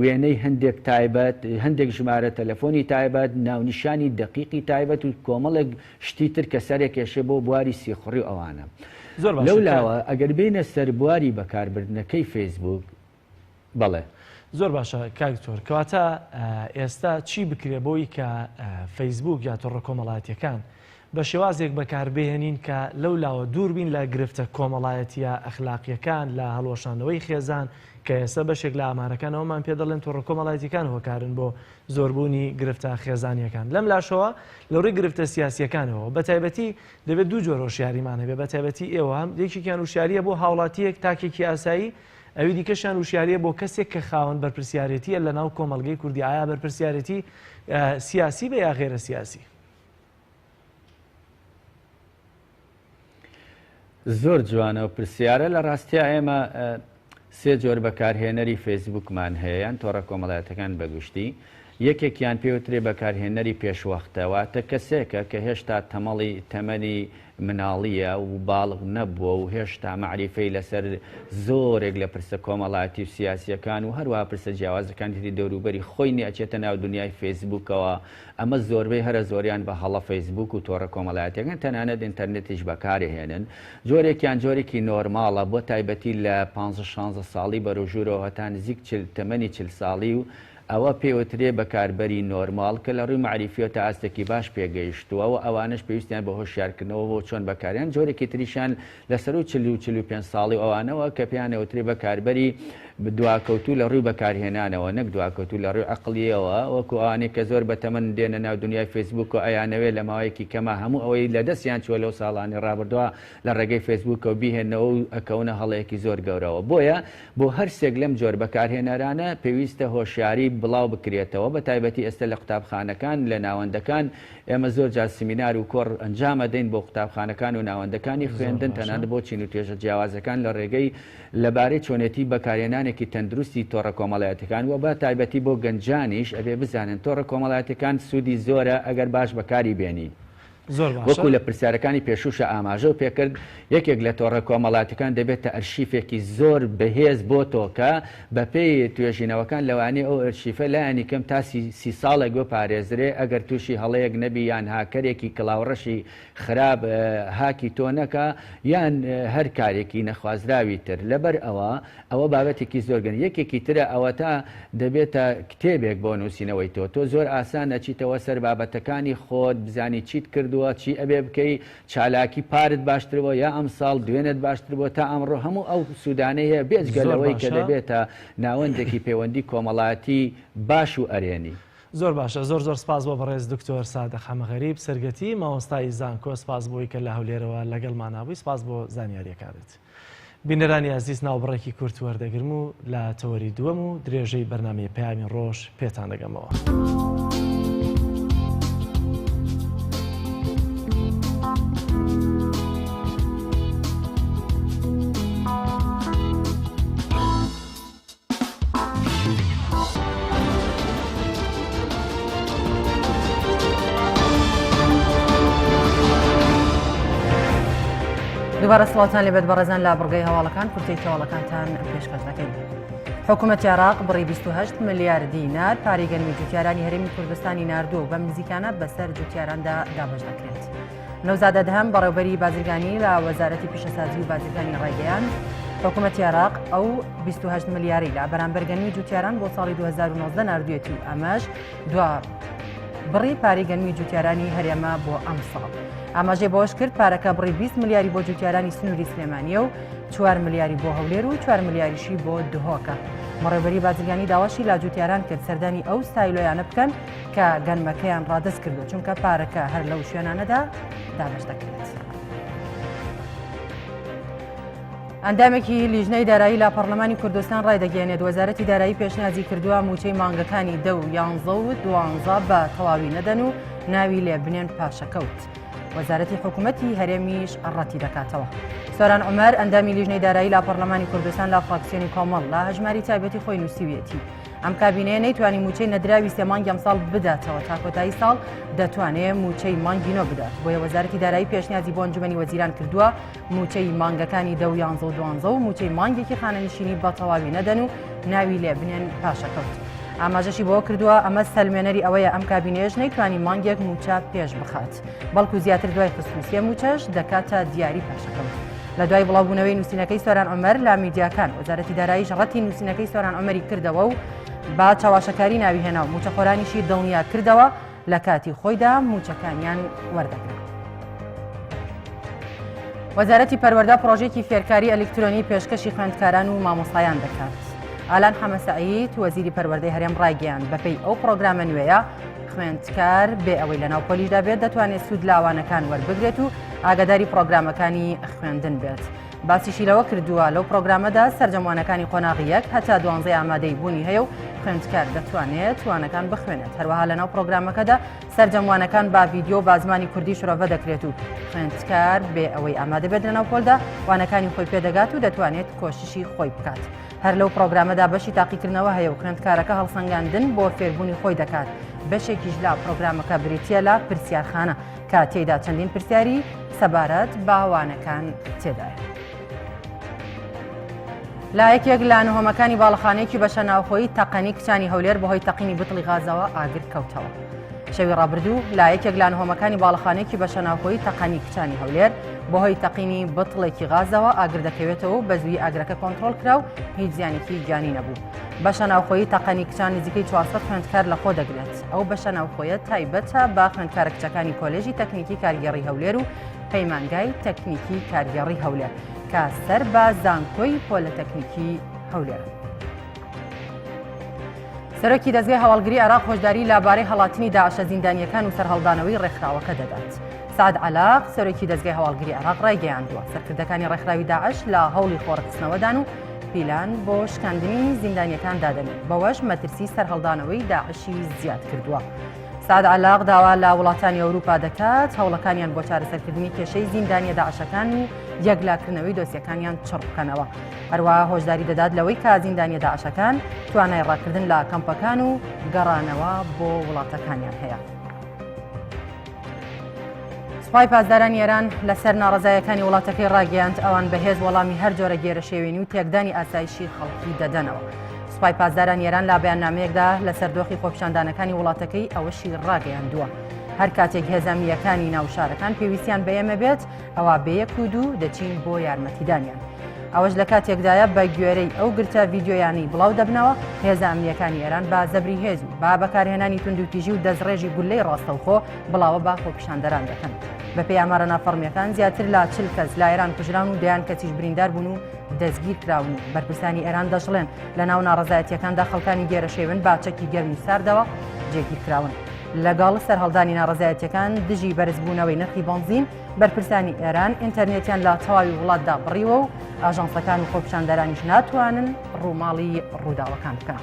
S7: وێنەی هەندێک تایبەت هەندێک ژمارە تەلەفۆنی تایبەت ناونیشانی دقیقی تایبەت و کۆمەڵێک شتی تر کە سەرێک کێشێ بۆ بواری سیخڕی ئەوانە لەولاوە ئەگەر بینە سەر بواری بەکاربردنەکەی فەیسبوک بەڵێ
S2: زۆر باشە کاکتۆر کەواتە ئێستا چی بکرێ بۆی کە فەیسبوک یا تۆڕە کۆمەڵایەتیەکان بە شێوازێک بەکاربێنین کە لەولاوە دووربین لە گرفتە کۆمەڵایەتیە ئەخلاقیەکان لە هەڵۆشانەوەی خێزان کە ئێستا بەشێک لە ئامارەکانەوەمان پێ دەڵێن تۆڕە کۆمەڵایەتیەکان هۆکارن بۆ زۆربوونی گرفتە خێزانیەکان لەم لاشەوە لەوڕێی گرفتە سیاسیەکانەوە بە تایبەتی دەبێت دوو جۆر هۆشیاریمان هەبێ بە تایبەتی ئێوە هەم یەکێکیان وشیاریە بۆ هاوڵاتیەک تاکێکی ئاسایی ئەوی دیکەشان وشیاریە بۆ کەسێک کە خاوەن بەرپرسیارەتیە لە ناو کۆمەڵگەی کوردی ئایا بەرپرسیارەتی سیاسی بە یا غێرە سیاسی
S7: زۆر جوانە و پرسیارە لە ڕاستیە ئێمە سێ جۆر بەکارهێنەری فەیسبوکمان هەیە یان تۆڕە کۆمەڵایەتەکان بەگشتی یەکێکیان پێوترێ بەکارهێنەری پێشوەختەواتە کەسێکە کە هێشتا تەمەنی مناڵیە و باڵغ نەبووە و هێشتا معریفەی لەسەر زۆرێک لە پرسە کۆمەڵایەتی و سیاسیەکان و هەروە پرسە جیاوازەکانی تری دەوروبەری خۆی ئەچێتە ناو دنیای فەیسبوکەوە ئەمە زۆربەی هەرە زۆریان بە هەڵە فەیسبوک و تۆڕە کۆمەڵایەتیەکان تەنانەت ئینتەرنێتیش بەکارهێنن جۆرێکیان جۆرێکی نۆرماڵە بۆ تایبەتی لە 15-16 ساڵی بەرەوژوورەوە هەتا نزیک تەمەنی 40 ساڵی و ئەوە پێوترێ بەکاربەری نۆرمال کە لە ڕووی معریفیەوە تا ئاستێکی باش پێگەیشتووە و ئەوانش پێویستیان بە هۆشیارکردنەوە بۆ چۆن بەکاریان جۆرێکی تریشان لەسەر و 45 ساڵی ئەوانەوە کە پێیانەوترێ بەکاربەری دواکەوتو لە ڕووی بەکارهێنانەوە نەک دواکەوتو لە ڕووی عقلیەوە وەکو ئەوانەی کە زۆر بەتەمەن دێنە ناو دنیای فیسبوک و ئەیانەوێت لە ماوەیەکی کەما هەموو ئەوەی لە دەستیان چوە لەو ساڵانی ڕابردووە لە ڕێگەی فیسبوکەوە بیهێنەوە و ئەکەونە هەڵەیەکی زۆر گەورەوە بۆیە بۆ هەر سێک لەم جۆر بەکارهێنەرانە پێویستە هۆشیاری بڵاو بکرێتەوە بە تایبەتی ئێستا لە قوتابخانەکان لە ناوەندەکان ئێمە زۆر جار سمینار و کۆڕ ئەنجامە دەین بۆ قوتابخانەکان و ناوەندەکانی خوێندن تەنانەت بۆ چین و توێژە جیاوازەکان لە ڕێگەی لەبارەی چۆنێتی بەکارهێنانێکی تەندروستی تۆڕە کۆمەڵایەتەکان و بە تایبەتی بۆ گەنجانیش ئەبێ بزانن تۆڕە کۆمەڵایەتەکان سوودی زۆرە ئەگەر باش بەکاری بێنی. وەکو لە پرسیارەکانی پێشوشە ئاماژە و پێکرد یەکێک لە تۆڕە کۆمەڵاتەکان دەبێتە ئەرشیفێکی زۆر بەهێز بۆ تۆکە بەپێی توێژینەوەکان لەوانەیە ئەو ئەرشیفە لایەنی کەم تا 30 ساڵێک بۆ پارێزرێ ئەگەر تووشی هەڵەیەک نەبی یان هاکەرێکی کڵاوڕەشی خراپ هاکی تۆ نەکە یان هەر کارێکی نەخوازراوی تر لەبەر ئەوە بابەتێکی زۆر گەن یەکێکی ترە ئەوە تا دەبێتە کتێبێک بۆ نووسینەوەی تۆ زۆر ئاسان نەچیتەوە سەر بابەتەکانی خۆت بزانی چیت کردووە چی ئەبێ بکەی چالاکی پارت باشترەوە یا ئەم ساڵ دوێنێت باشتر بۆ تا ئەمڕۆ هەموو ئەو سوودانەیە بێجگەلەوەی کە دەبێتە ناوەندێکی پەیوەندی کۆمەڵایەتی باش و ئەرێنی.
S2: زۆر باشە زۆر سپاس بۆ بەڕێز دکتۆر سادق حەمەغەریب سەرگەتی مامۆستای زانکۆ سپاس بۆی کە لە هەولێرەوە لەگەڵمانابووی سپاس بۆ زانیاریەکانت. بینەرانی عزیز ناوبڕێکی کورت وەردەگرم و لە تەوەری دووەم و درێژەی بەرنامەی پەیامی ڕۆژ پێتان دەگەمەوە.
S1: دووبارە سڵاتان لێبێت بەڕێزان لە بڕگەی هەواڵەکان کورتەی هەواڵەکانتان پێشکەش دەکەین. حکوومەتی عێراق بڕی 28 ملیارد دینار پارەی گەنمی جوتیارانی هەرێمی کوردستانی ناردووە و بە نزیکانە بەسەر جوتیاراندا دابەش دەکرێت. نەوزادە دەهەم بەڕێوەبەری بازرگانی لە وەزارەتی پیشەسازی و بازرگانی ڕێگەیاند حکوومەتی عێراق ئەو 28 ملیاری لە بەرامبەر گەنمی جوتیاران بۆ ساڵی 2019 ناردوێتی و ئەمەش دوا بڕی پارەی گەنمی جوتیارانی هەرێمە بۆ ئەم ساڵ. ئاماژەی بۆش کرد پارەکە بڕی 20 ملیاری بۆ جوتیارانی سنووری سلێمانیە و 4 ملیاری بۆ هەولێر و 4 ملیاریشی بۆ دهۆکە. بەڕێوەبەری بازرگانی داواشی لا جوتیاران کرد سەردانی ئەو ستایلۆیانە بکەن کە گەنمەکەیان ڕادست کردو چونکە پارەکە هەر لەو شوێنانەدا دابەش دەکرێت. ئەندامێکی لیژنەی دارایی لە پەرلەمانی کوردستان ڕایدەگەێنێت وەزارەتی دارایی پێشنیازی کردووە موچەی مانگەکانی 10 و 11 و 12 بە تەواوی نەدەن و ناوی لێ بنێن پاشەکەوت. وەزارەتی حکوومەتی هەرێمیش ڕەتی دەکاتەوە. سۆران عومەر ئەندامی لیژنەی دارایی لە پەرلەمانی کوردستان لە فراکسیۆنی کۆمەڵ لە هەژماری تایبەتی خۆی نووسیویەتی ئەم کابینەیە نەیتوانی موچەی نەدراوی 3 مانگی ئەم ساڵ بداتەوە تا کۆتایی ساڵ دەتوانێت موچەی مانگی نۆ بدات. بۆیە وەزارەتی دارایی پێشنیازی بۆ ئەنجومەنی وەزیران کردووە موچەی مانگەکانی 10 و 11 و 12 و موچەی مانگێکی خانەنشینی بە تەواوی نەدەن و ناوی لێ بنێن پاشەکەوت. ئاماژەشی بۆ کردووە ئەمە سەلمێنەری ئەوەیە ئەم کابینێش نەیتوانی مانگێک موچە پێش بخات بەڵکو زیاتر دوای خستووسیە موچەش دەکاتە دیاری پاشەکەوت. لە دوای بڵاوبوونەوەی نووسینەکەی سۆران عومەر لە میدیاکان وەزارەتی داراییش ڕەتی نووسینەکەی سۆران عومەری کردەوە و با چاواشەکاری ناوی هێنا و موچەخۆرانیشی دڵنیا کردەوە لە کاتی خۆیدا موچەکانیان وەردەگرن. وەزارەتی پەروەردە پرۆژێکی فێرکاری ئەلکترۆنی پێشکەشی خوێندکاران و مامۆستایان دەکات. ئالان حەمەسەعید وەزیری پەروەردەی هەرێم ڕایگەیاند بەپێی ئەو پرۆگرامە نوێیە خوێندکار بێ ئەوەی لە ناو پۆلیشدا بێت دەتوانێت سوود لە ئەوانەکان وەربگرێت و ئاگاداری پرۆگرامەکانی خوێندن بێت. باسیشی لەوە کردووە لەو پرۆگرامەدا سەرجەموانەکانی قۆناغی یەک هەتا 12 ئامادەی بوونی هەیە و خوێندکار دەتوانێت توانەکان بخوێنێت. هەروەها لە ناو پرۆگرامەکەدا سەرجەموانەکان با ڤیدیۆ با زمانی کوردی شرۆڤە دەکرێت و خوێندکار بێ ئەوەی ئامادە بێت لە ناو پۆلدا وانەکانی خۆی پێدەگات و دەتوانێت کۆششی خۆی بکات. هەر لەو پرۆگرامەدا بەشی تاقیکردنەوە هەیە و خوێندکارەکە هەڵسەنگاندن بۆ فێربوونی خۆی دەکات. بەشێکیش لە پرۆگرامەکە بریتیە لە پرسیارخانە کە تێیدا چەندین پرسیاری سەبارەت باوانەکان تێدایە. لایەکێک لە نهۆمەکانی باڵەخانەیەکی بەشە ناوخۆیی تەقەنی کچانی هەولێر بەهۆی تەقینی بتڵی غازەوە ئاگر کەوتەوە. شەوی ڕابردوو لایەکێک لە نهۆمەکانی باڵەخانەیەکی بەشە ناوخۆیی تەقەنی کچانی هەولێر بەهۆی تەقینی بتڵێکی غازەوە ئاگر دەکەوێتەوە و بە زووی ئاگرەکە کۆنتڕۆل کرا و هیچ زیانێکی گیانی نەبوو. بەشە ناوخۆیی تەقەنی کچان نزیکەی 400 خوێندکار لەخۆ دەگرێت. ئەو بەشە ناوخۆیە تایبەتە بە خوێندکارە کچەکانی کۆلێژی تەکنیکی کاریگەڕی هەولێر و پەیمانگای تەکنیکی کاریگەڕی هەولێر کە سەر بە زانکۆی پۆلە تەکنیکی هەولێر. سەرۆکی دەستگای هەواڵگری عێراق هۆشداری لەبارەی هەڵاتنی داعشە زیندانیەکان و سەرهەڵدانەوەی ڕێکخراوەکە دەدات. سعد علاق سەرۆکی دەستگای هەواڵگری عێراق ڕایگەیاندووە سەرکردەکانی ڕێکخراوی داعش لە هەوڵی خۆڕخستنەوەدان و پیلان بۆ شکاندنی زیندانیەکان دادەنێت بەوەش مەترسی سەرهەڵدانەوەی داعشی زیاد کردووە. سعد علاق داوا لە وڵاتانی ئەوروپا دەکات هەوڵەکانیان بۆ چارەسەرکردنی کێشەی زیندانیە داعشەکان و یەکلاکردنەوەی دۆسیەکانیان چڕ بکەنەوە. هەروەها هۆشداری دەدات لەوەی کە زیندانیە داعشەکان توانای ڕاکردن لە کەمپەکان و گەڕانەوە بۆ وڵاتەکانیان هەیە. سوپای پاسدارانی ئێران لەسەر ناڕەزایەکانی وڵاتەکەی ڕاگەیاند ئەوان بەهێز وەڵامی هەر جۆرە گێرە شێوێنی و تێکدانی ئاسایشی خەڵکی دەدەنەوە. سوپای پاسدارانی ئێران لا بەیاننامەیەکدا لەسەر دۆخی خۆپیشاندانەکانی وڵاتەکەی ئەوەشی ڕاگەیاندووە. هەر کاتێک هێزانمیەکانی ناوشارەکان پێویستیان بە ئێمە بێت ئەوە بەیەک و دوو دەچین بۆ یارمەتیدانیان. ئەوەش لە کاتێکدایە بە گوێرەی ئەو گرتە ڤیدیۆیانی بڵاو دەبنەوە هێزە ئەمنیەکانی ئێران با زەبری هێز و با بەکارهێنانی توندوتیژی و دەستڕێژی گولەی ڕاستەوخۆ بڵاوە با خۆپیشاندەران دەکەن. بەپێی ئامارە نافەرمیەکان زیاتر لە 40 کەس لە ئێران کوژران و دەیان کەسیش بریندار بوون و دەستگیر کراون و بەرپرسانی ئێران دەژڵێن لە ناو ناڕەزایەتیەکاندا خەڵکانی گێرە شێون با چەکی گەرم و ساردەوە جێگیر کراون. لەگەڵ سەرهەڵدانی ناڕەزایەتیەکان دژی بەرزبوونەوەی نرخی بنزین بەرپرسانی ئێران ئینتەرنێتیان لە تەواوی وڵاتدا بڕیوە و ئاژانسەکان و خۆپیشاندەرانیش ناتوانن ڕووماڵی ڕووداوەکان بکەن.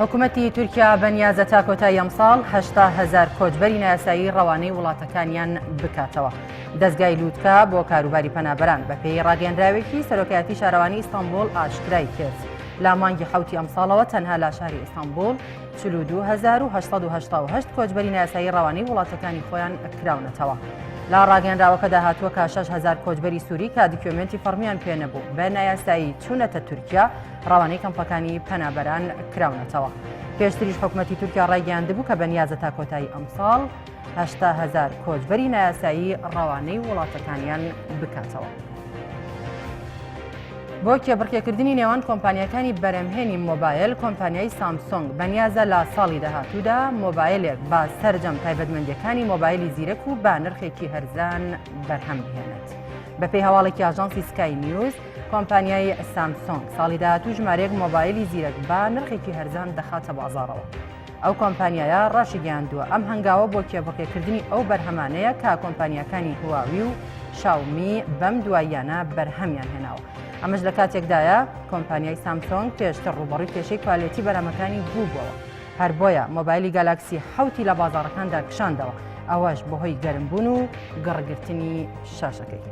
S1: حکوومەتی تورکیا بەنیازە تا کۆتایی ئەمساڵ 80,000 کۆچبەری نایاسایی ڕەوانەی وڵاتەکانیان بکاتەوە. دەستگای لووتکە بۆ کاروباری پەنابەران بەپێی ڕاگەیەنراوێکی سەرۆکایەتی شارەوانی ئیستانبول ئاشکرای کرد. لە مانگی حوتی ئەمساڵەوە تەنها لە شاری ئیستانبول 42,888 کۆچبەری نایاسایی ڕەوانەی وڵاتەکانی خۆیان کراونەتەوە. لا ڕاگەیەنراوەکەدا هاتووە کە 6,000 کۆچبەری سووری کە دیکۆمنتی فەرمیان پێ نەبوو بە نایاسایی چوونەتە تورکیا ڕەوانەی کەمپەکانی پەنابەران کراونەتەوە. پێشتریش حکوومەتی تورکیا ڕایگەیاندبوو کە بەنیازە تا کۆتایی ئەمساڵ 80,000 کۆچبەری نایاسایی ڕەوانەی وڵاتەکانیان بکاتەوە. بۆ کێبڕکێکردنی نێوان کۆمپانیەکانی بەرەمهێنی مۆبایل کۆمپانیای سامسۆنگ بەنیازە لە ساڵی داهاتوودا مۆبایلێک با سەرجەم تایبەتمەندیەکانی مۆبایلی زیرەک و با نرخێکی هەرزان بەرهەم بهێنێت. بەپێی هەواڵێکی ئاژانسی سکای نیوز کۆمپانیای سامسۆنگ ساڵی داهاتوو ژمارەیەک مۆبایلی زیرەک با نرخێکی هەرزان دەخاتە بازاڕەوە. ئەو کۆمپانیایە ڕاشی گەیاندووە ئەم هەنگاوە بۆ کێبڕکێکردنی ئەو بەرهەمانەیە کە کۆمپانیەکانی هواوی و شاومی بەم دواییانە بەرهەمیان هێناوە. ئەمەش لە کاتێکدایە کۆمپانیای سامسۆنگ پێشتر ڕوبەڕووی کێشەی کوالێتی بەرهەمەکانی بووبەوە. هەر بۆیە مۆبایلی گالاکسی 7 لە بازاڕەکاندا کشاندەوە ئەوەش بەهۆی گەرمبوون و گەڕگرتنی شاشەکەی.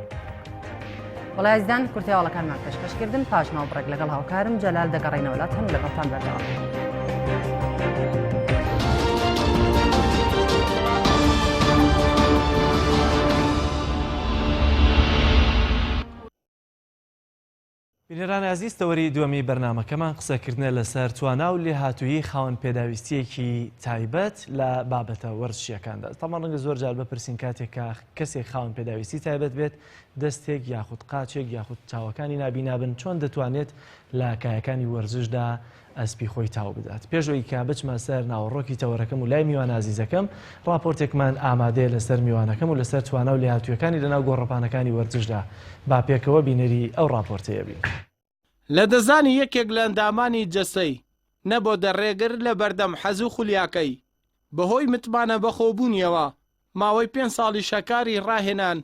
S1: وڵایزدان کورتیاوەڵەکانمان پێشکەشکردن پاشناو بڕێک لەگەڵ هاوکارم جەلال دەگەڕێنەوەلات هەم لەگەڵتان بەردەوام.
S2: بینەران عزیز تەوەری دووەمی بەرنامەکەمان قسەکردنە لەسەر توانا و لێهاتوویی خاوەن پێداویستیەکی تایبەت لە بابەتە وەرزشیەکاندا. تەمان ڕەنگە زۆر جار بپرسین کاتێکە کەسێک خاوەن پێداویستی تایبەت بێت دەستێک یاخود قاچێک یاخود چاوەکانی نابینابن چۆن دەتوانێت لە کایەکانی وەرزشدا ئەسپی خۆی تاو بدات. پێشەوەی کا بچمە سەر ناوەڕۆکی تەوەرەکەم و لای میوان عزیزەکەم ڕاپۆرتێکمان ئامادەیە لەسەر میوانەکەم و لەسەر توانا و لێهاتوویەکانی لەناو گۆڕەپانەکانی وەرزشدا با پێکەوە بینەری ئەو ڕاپۆرتەیە بین.
S8: لە دەزانی یەکێک لە ئەندامانی جەستەی نەبۆ دەڕێگر لە بەردەم حەز و خولیاکەی بەهۆی متمانە بەخۆبوونیەوە ماوەی 5 ساڵی شەکاری ڕاهێنان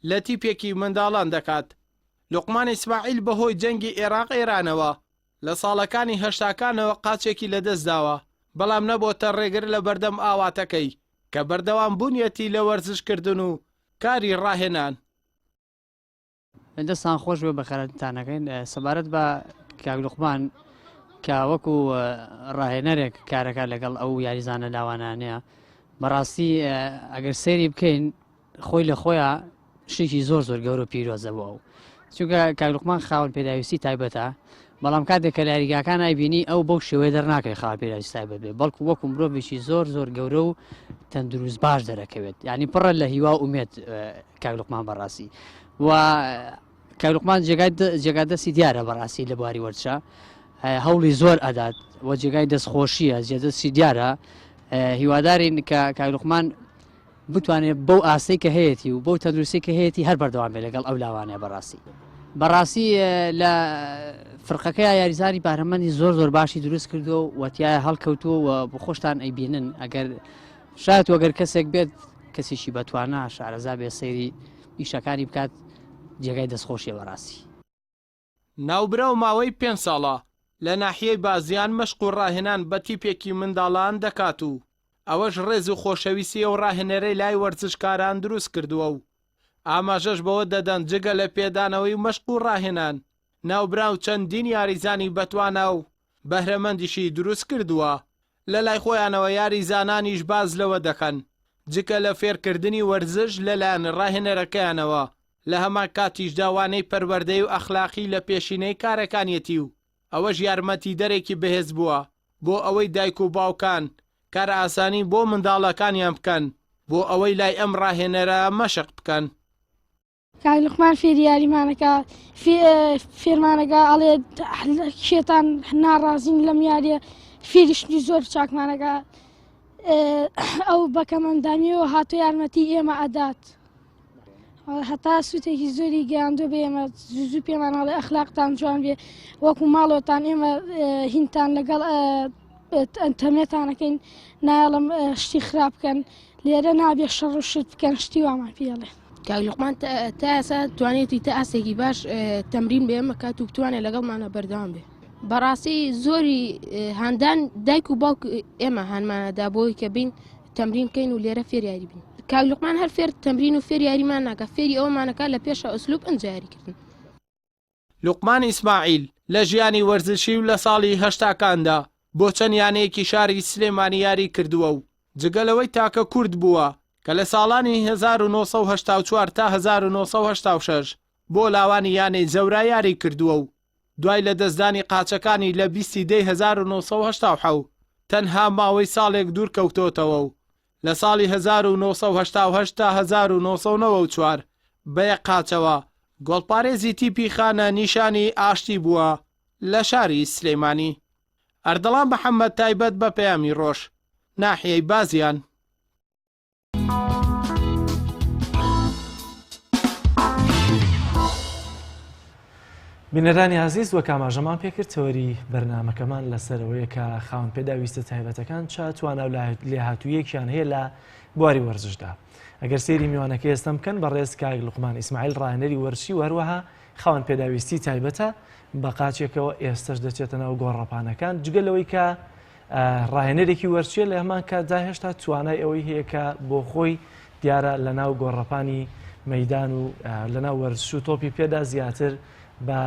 S8: لە تیپێکی منداڵان دەکات. لوقمان ئیسماعیل بەهۆی جەنگی عێراق ئێرانەوە لە ساڵەکانی هەشتاکانەوە قاچێکی لەدەستداوە بەڵام نەبۆتە ڕێگر لە بەردەم ئاواتەکەی کە بەردەوام بوونیەتی لە وەرزشکردن و کاری ڕاهێنان.
S9: دەستان خۆش بێ بە خەرەتانەکەین سەبارەت بە کاک لوقمان کە وەکو ڕاهێنەرێک کارەکە لەگەڵ ئەو یاریزانە لاوانانەیە بەڕاستی ئەگەر سەیری بکەین خۆی لە خۆیان شتێکی زۆر زۆر گەورە پیرۆزە بووە و چونکە کاک لوقمان خاوەن پێداویستی تایبەتە بەڵام کاتێک کە لە یاریگاکان ئایبینی ئەو بەو شێوەیە دەرناکەی خاوەن پێداویستی تایبەت بێ بەڵکو وەکو مرۆڤێکی زۆر زۆر گەورە و تەندروست باش دەرەکەوێت یعنی پڕە لە هیوا و ئومێد کاک لوقمان بەڕاستی و کاکلوقمان جێگای دەستی دیارە بەڕاستی لە بواری وەرچە هەوڵی زۆر ئەدات وە جێگای دەستخۆشیە جێدەستی دیارە هیوادارین کە کاکلوقمان بتوانێت بەو ئاسەی کە هەیەی و بەو تەندروستی کە هەیەی هەر بەردەوام بێ لەگەڵ ئەو لاوانەیە بەڕاستی لە فرقەکەی یاریزانی بارەمەندی زۆر باشی دروست کردو و وەتیایە هەڵکەوتووە و بخۆشتان ئەیبینن ئەگەر شاید وەگەر کەسێک بێت کەسێکی بەتوانە شارەزا بێ سەیری ئیشەکانی بکات جێگای دەستخۆشیە بەڕاستی
S8: ناوبرە و ماوەی 5 ساڵە لە ناحیەی بازیان مەشق و ڕاهێنان بە تیپێکی منداڵان دەکات و ئەوەش ڕێز و خۆشەویستی و ڕاهێنەرەی لای وەرزشکاران دروست کردووە و ئاماژەش بەوە دەدەن جگە لە پێدانەوەی مەشق و ڕاهێنان ناوبرا و چەندین یاریزانی بەتوانە و بەهرەمەندیشی دروست کردووە لە لای خۆیانەوە یاریزانانیش باز لەوە دەکەن جکە لە فێرکردنی وەرزش لەلایەن ڕاهێنەرەکەیانەوە لە هەمان کاتیش داوانەی پەروەردەی و ئەخلاقی لە پێشینەی کارەکانیەتی و ئەوەش یارمەتی دەرێکی بەهێز بووە بۆ ئەوەی دایک و باوکان کار ئاسانی بۆ منداڵەکانیان بکەن بۆ ئەوەی لای ئەم ڕاهێنەرە مەشق بکەن
S10: کاکلوقمان فێری یاریمانەکە فێرمانەکە ئەڵێ کێتان ناڕازین لەم یاریە فێریشتی زۆر چاکمانەکە ئەو بەکەمەندانیەوە هاتو یارمەتی ئێمە ئەدات هەتا سووتێکی زۆری گەیاندۆ بێ ئێمە زوو پێمان هەڵێ ئەخلاقتان جوان بێ وەکو ماڵۆتان ئێمە هینتان لەگەڵ تەمێتانەکەین نایڵم شتی خراپ بکەن لێرە نابێ شەڕ و شت بکەن شتی وامان پێڵێ
S11: کاکلوقمان تا ئێستا توانێتی تا ئاسێکی باش تەمرین بێ ئێمە کات و بتوانێت لەگەڵمانە بەردەوام بێ بەڕاستی زۆری هاندان دایک و باوک ئێمە هانمانەدا بۆی کە بین تەمرین بکەین و لێرە فێریاری بین کاکلوقمان هەر فێر تەمرین و فێریاریمان ناکە فێری ئەومانەکە لە پێشە ئوسلوب ئەنجاریکردن
S8: لوقمان ئیسماعیل لە ژیانی وەرزشی و لە ساڵی هەشتاکاندا بۆ چەند یانەیەکی شاری سلێمانی یاری کردووە و جگەلەوەی تاکە کورد بووە کە لە ساڵانی 1984 تا 1986 بۆ لاوانی یانەی زەورا یاری کردووە و دوای لە دەستدانی قاچەکانی لە 20 دەی 1970 تەنها ماوەی ساڵێک دوور کەوتۆتەوە و لە ساڵی 1970 تا 1994 بە یەک قاچەوە گۆڵپارێزی تیپی خانە نیشانی ئاشتی بووە لە شاری سلێمانی ئەردەڵان محەممەد تایبەت بە پەیامی ڕۆژ ناحیەی بازیان
S2: بینەرانی عزیز وە کاماژەمان پێکرد تەوەری بەرنامەکەمان لەسەرەوەیە کە خاوەن پێداویستە تایبەتەکان چاتوانە و لێهاتوویەکیان هەیە لە بواری وەرزشدا ئەگەر سێری میوانەکە ئێستە بکەن بەڕێز کاک لوقمان ئیسماعیل ڕاهێنەری وەرشی و هەروەها خاوەن پێداویستی تایبەتە بە قاچێکەوە ئێستش دەچێتە ناو گۆڕەپانەکان جگەلەوەی کە ڕاهێنەرێکی وەرچیە لە هەمان کاتدا هێشتا توانای ئەوەی هەیە کە بۆ خۆی دیارە لە ناو گۆڕەپانی مەیدان و لە ناو وەرزش و تۆپی پێدا زیاتر بە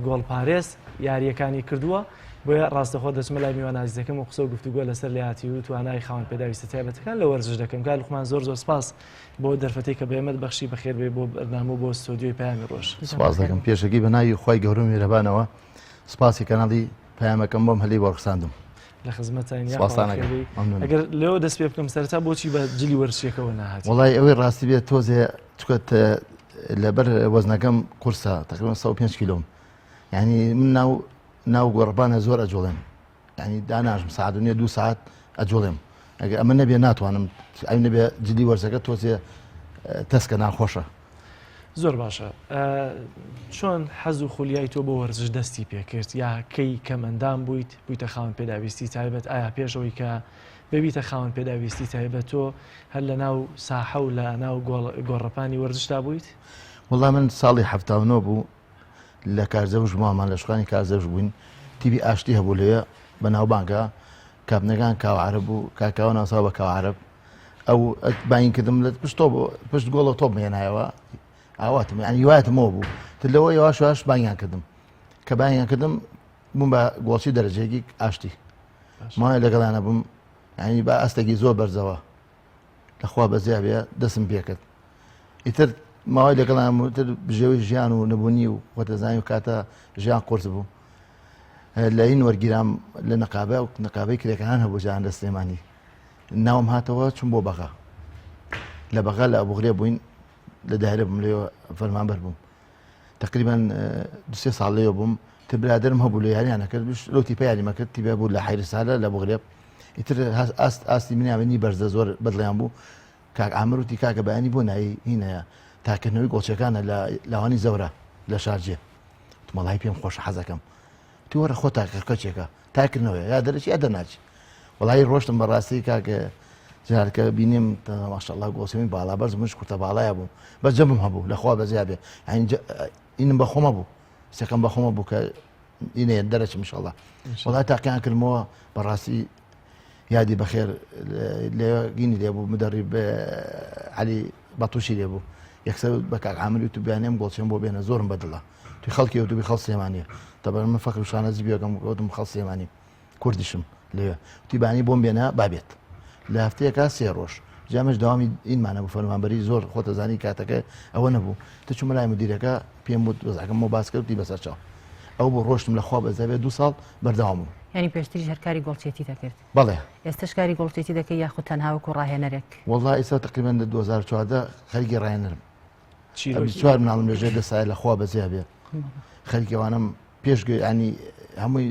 S2: گۆڵپارێز یاریەکانی کردووە بۆیە ڕاستەخۆ دەچمە لای میوان عزیزەکەم و قسە و گفتوگۆ لەسەر لێهاتی و توانای خاوەن پێداویستە تایبەتەکان لە وەرزش دەکەم کاک لوقمان زۆر سپاس بۆ دەرفەتەی کە بەێمەت بەخشی بەخێر بێ بۆ بەرنامە و بۆ ستۆدیۆی پەیامی ڕۆژ
S6: سپاس دەکەم پێشەکی بە ناوی خۆی گەورە و میهرەبانەوە سپاسی کەناڵی پەیامەکەم بۆم هەلی وەرخساندم
S2: لە خزمەتتان ئەگەر لەوە دەست پێ بکەم سەرتا بۆچی بە جلی وەرزشیەکەەوە ناهات
S6: وڵای ئەوەی ڕاستی بێت تۆزێ چکەت لەبەر وەزنەکەم قورسە تقریبا 105 کیلۆم یعنی من ناو گۆڕبانە زۆر ئەجۆڵێم ینی داناژم ساعت نیە 2 ساعت ئەجۆڵێم ئەگەر ئەمە نەبێ ناتوانم ئەو نەبێ جدی وەرزەکە تۆزێ تەسکە ناخۆشە
S2: زۆر باشە چۆن حەز و خولیای تۆ بۆ وەرزش دەستی پێکرد یا کەی کەمەندان بوویت بوویتە خاوەن پێداویستی تایبەت ئایا پێشەوەی کە ببیتە خاوەن پێداویستی تایبەت تۆ هەر لە ناو ساحە و لە ناو گۆڕەپانی وەرزشدا بوویت؟
S6: وڵام من ساڵی 79 بوو لە کارزەوش بوومان لە شوقانی کارزەوش بووین تیبی ئاشتی هەبوو لێە بە ناوبانکە کابنەکان کاوعرب و کاکاوە ناساوە بە کاوعرب ئەو باین کردم لە پشت گۆڵە تۆپ مێنایەوە ئاواتم ینی وایەتمەوە بوو لەوە یواش بانیان کردم کە بانیان کردم بووم بە گۆڵچی دەرەجەیەکی ئاشتی مای لەگەڵانە بووم ینی بە ئەستێکی زۆر بەرزەوە لەخوا بەزیا بێ دەستم پێکرد ئیتر ماوەی لەگەڵان تر بژێوی ژیان و نەبوونی و خۆتەزانی و کاتە ژیان قورس بوو لە این وەرگیرام لە نەقابە و نەقابەی کرێکەکان هەبوو جیان لە سلێمانی ناوم هاتەوە چوون بۆ بەغا لە بەغا لە ئەبوغرێ بووین لە دایرە بووم لێەوە فەرمانبەر بووم
S12: تقریبا 2 ساڵ لێ بووم برادرم هەبوو لە یاریانە کرد لەوتی پە یاریمە کرد تیبێ بوو لە حیرسالە لە بۆغرێب ئیتر ئاستی منیاوێنی بەرزە زۆر بەدڵیان بوو کاک ئامر وتی کاکە بەیانی بۆ نایی هینەیە تاکردنەوەی گۆڵچەکانە لە لاوانی زەورە لە شارجێ مەڵای پێم خۆش حەزەکەم تو وەرە خۆ تاکەکەچێکە تاکردنەوەی یا دەرەچی یا دەرناچی وڵی ڕۆشتم بەڕاستی کاکە جارکە بینیم ماشەڵڵا گۆسەوین باڵا بەرز منش کورتە باڵایە بووم بە جەمم هەبوو لەخوا بەزیا بێ ئینم بە خۆمە بوو سەکەم بە خۆمە بوو کە ئینێ دەرەچ مشەڵڵا وڵای تاقییان کردمەوە بەڕاستی یادی بەخێر لێگینی لێبوو مدەڕی علی بەتوشی لێبوو یەکسەر بە کاک عامری تو بیانێم گۆڵچێم بۆ بێنە زۆرم بەدڵە توی خەڵکی و دوبی خەڵ سلێمانیە تەبەر من فەقر شانە زیبیەکەم گەوتم خەڵ سلێمانی کوردیشم لێوێ تیبانی بۆم بێنە بابێت لە هەفتەیەکە 3 ڕۆژ جامش داوامی ئینمانە بوو فەرمانبەری زۆر خۆتەزانی کاتەکە ئەوە نەبوو تچوو مەلای مدیرەکە پێم وت وەزعەکەم بۆ باس کردی بەسەر چاو ئەو بۆ ڕۆشتم لەخوا بەزەبێت 2 ساڵ بەردەوام بوو
S1: ینی پێشتری هەرکاری گۆڵچێتی دەکرد
S12: بەڵێ
S1: ئێستش کاری گۆڵچێتی دەکەی یاخود تەنهاوەکو ڕاهێنەرێک
S12: وەڵڵا ئێستا تقریبان لە 2014 خەریکی ڕاهێنەرم 4 مناڵم لەژێر دەسای لەخوا بەزیا بێ خەریکەوانم پێشگەی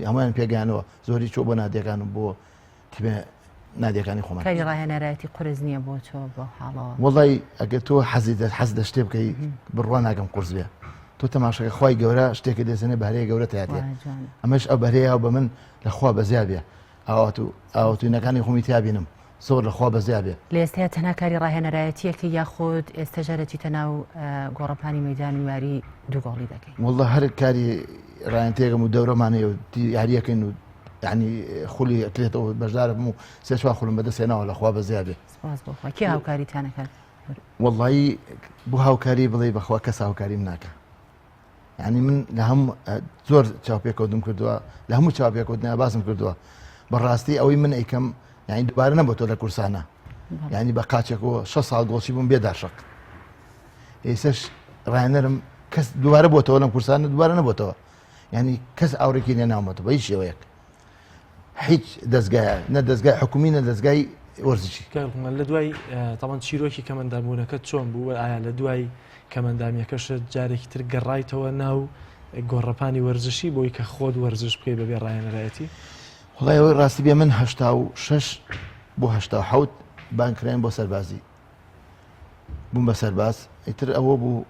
S12: هەمویان پێگەیانەوە زۆری چۆ بۆ نادیەکانم بۆ تیبێ نادیەکانی خۆمان
S1: کاری ڕاهێنەرایەتی قورس نییە بۆ تۆ بۆ حاڵەوە
S12: وەڵی ئەگەر تۆ حەز دە شتێ بکەی بڕوا ناکەم قورس بێ تۆ تەماشەکە خی گەورە شتێکە دەزێنێ بەهرەیە گەورە تیاتێ ئەمەش ئەو بەرەیە بە من لەخوا بەزیا بێ ئاواتوینەکانی خۆمی تیابینم زۆر لەخوا بەزیا بێ
S1: لە ئێستا تەناکاری ڕاهێنەرایەتیەکە یاخود ئێستا ژەرەتی تەناو گۆڕەپانی مەیدان و یاری دووگۆڵی دەکەین
S12: وەڵڵا هەر کاری ڕایەنتێکم و دەورەمانەیە و یاریەکەین و ینی خولی ئەکرێتەوە بەشدارە بم و 3 خولم بەدەستێنەوە لەخوا بەزیا بێ
S1: کی هاوکاریتانەکەن
S12: وەڵایی بۆ هاوکاری بڵێ بەخوا کەس هاوکاریم ناکە ینی من لە هەم زۆر چاوپێکەوتم کردووە لە هەموو چاوپێکەوتنیا باسم کردووە بەڕاستی ئەوەی من ئەیکەم یعنی دووبارە نەبوو تۆ لە کورسانە ینی بە قاچێکەوە 6 ساڵ گۆڵچی بووم بێداشق ئێسش ڕایەنەرم کەس دووبارە بۆتەوە لەم کورسانە دووبارە نەبووتەوە ینی کەس ئاورێکی لێ ناومەتەوە هیچ شێوەیەک هیچ دەستگایە نە دەستگای حکومی نە دەستگای وەرزشی
S2: لە دوای تاوان چیرۆکی کەمەندامبوونەکە چۆن بوو ئایا لە دوای کەمەندامیەکەشە جارێکی تر گەڕایتەوە ناو گۆڕەپانی وەرزشی بۆی کە خۆت وەرزش بکەی بەبێ ڕاهێنەرایەتی
S12: وڵای ئەوەی ڕاستی بێ من 86 بۆ 87 بانکرێن بۆ سەربازی بووم بە سەرباز ئیتر ئەوە بوو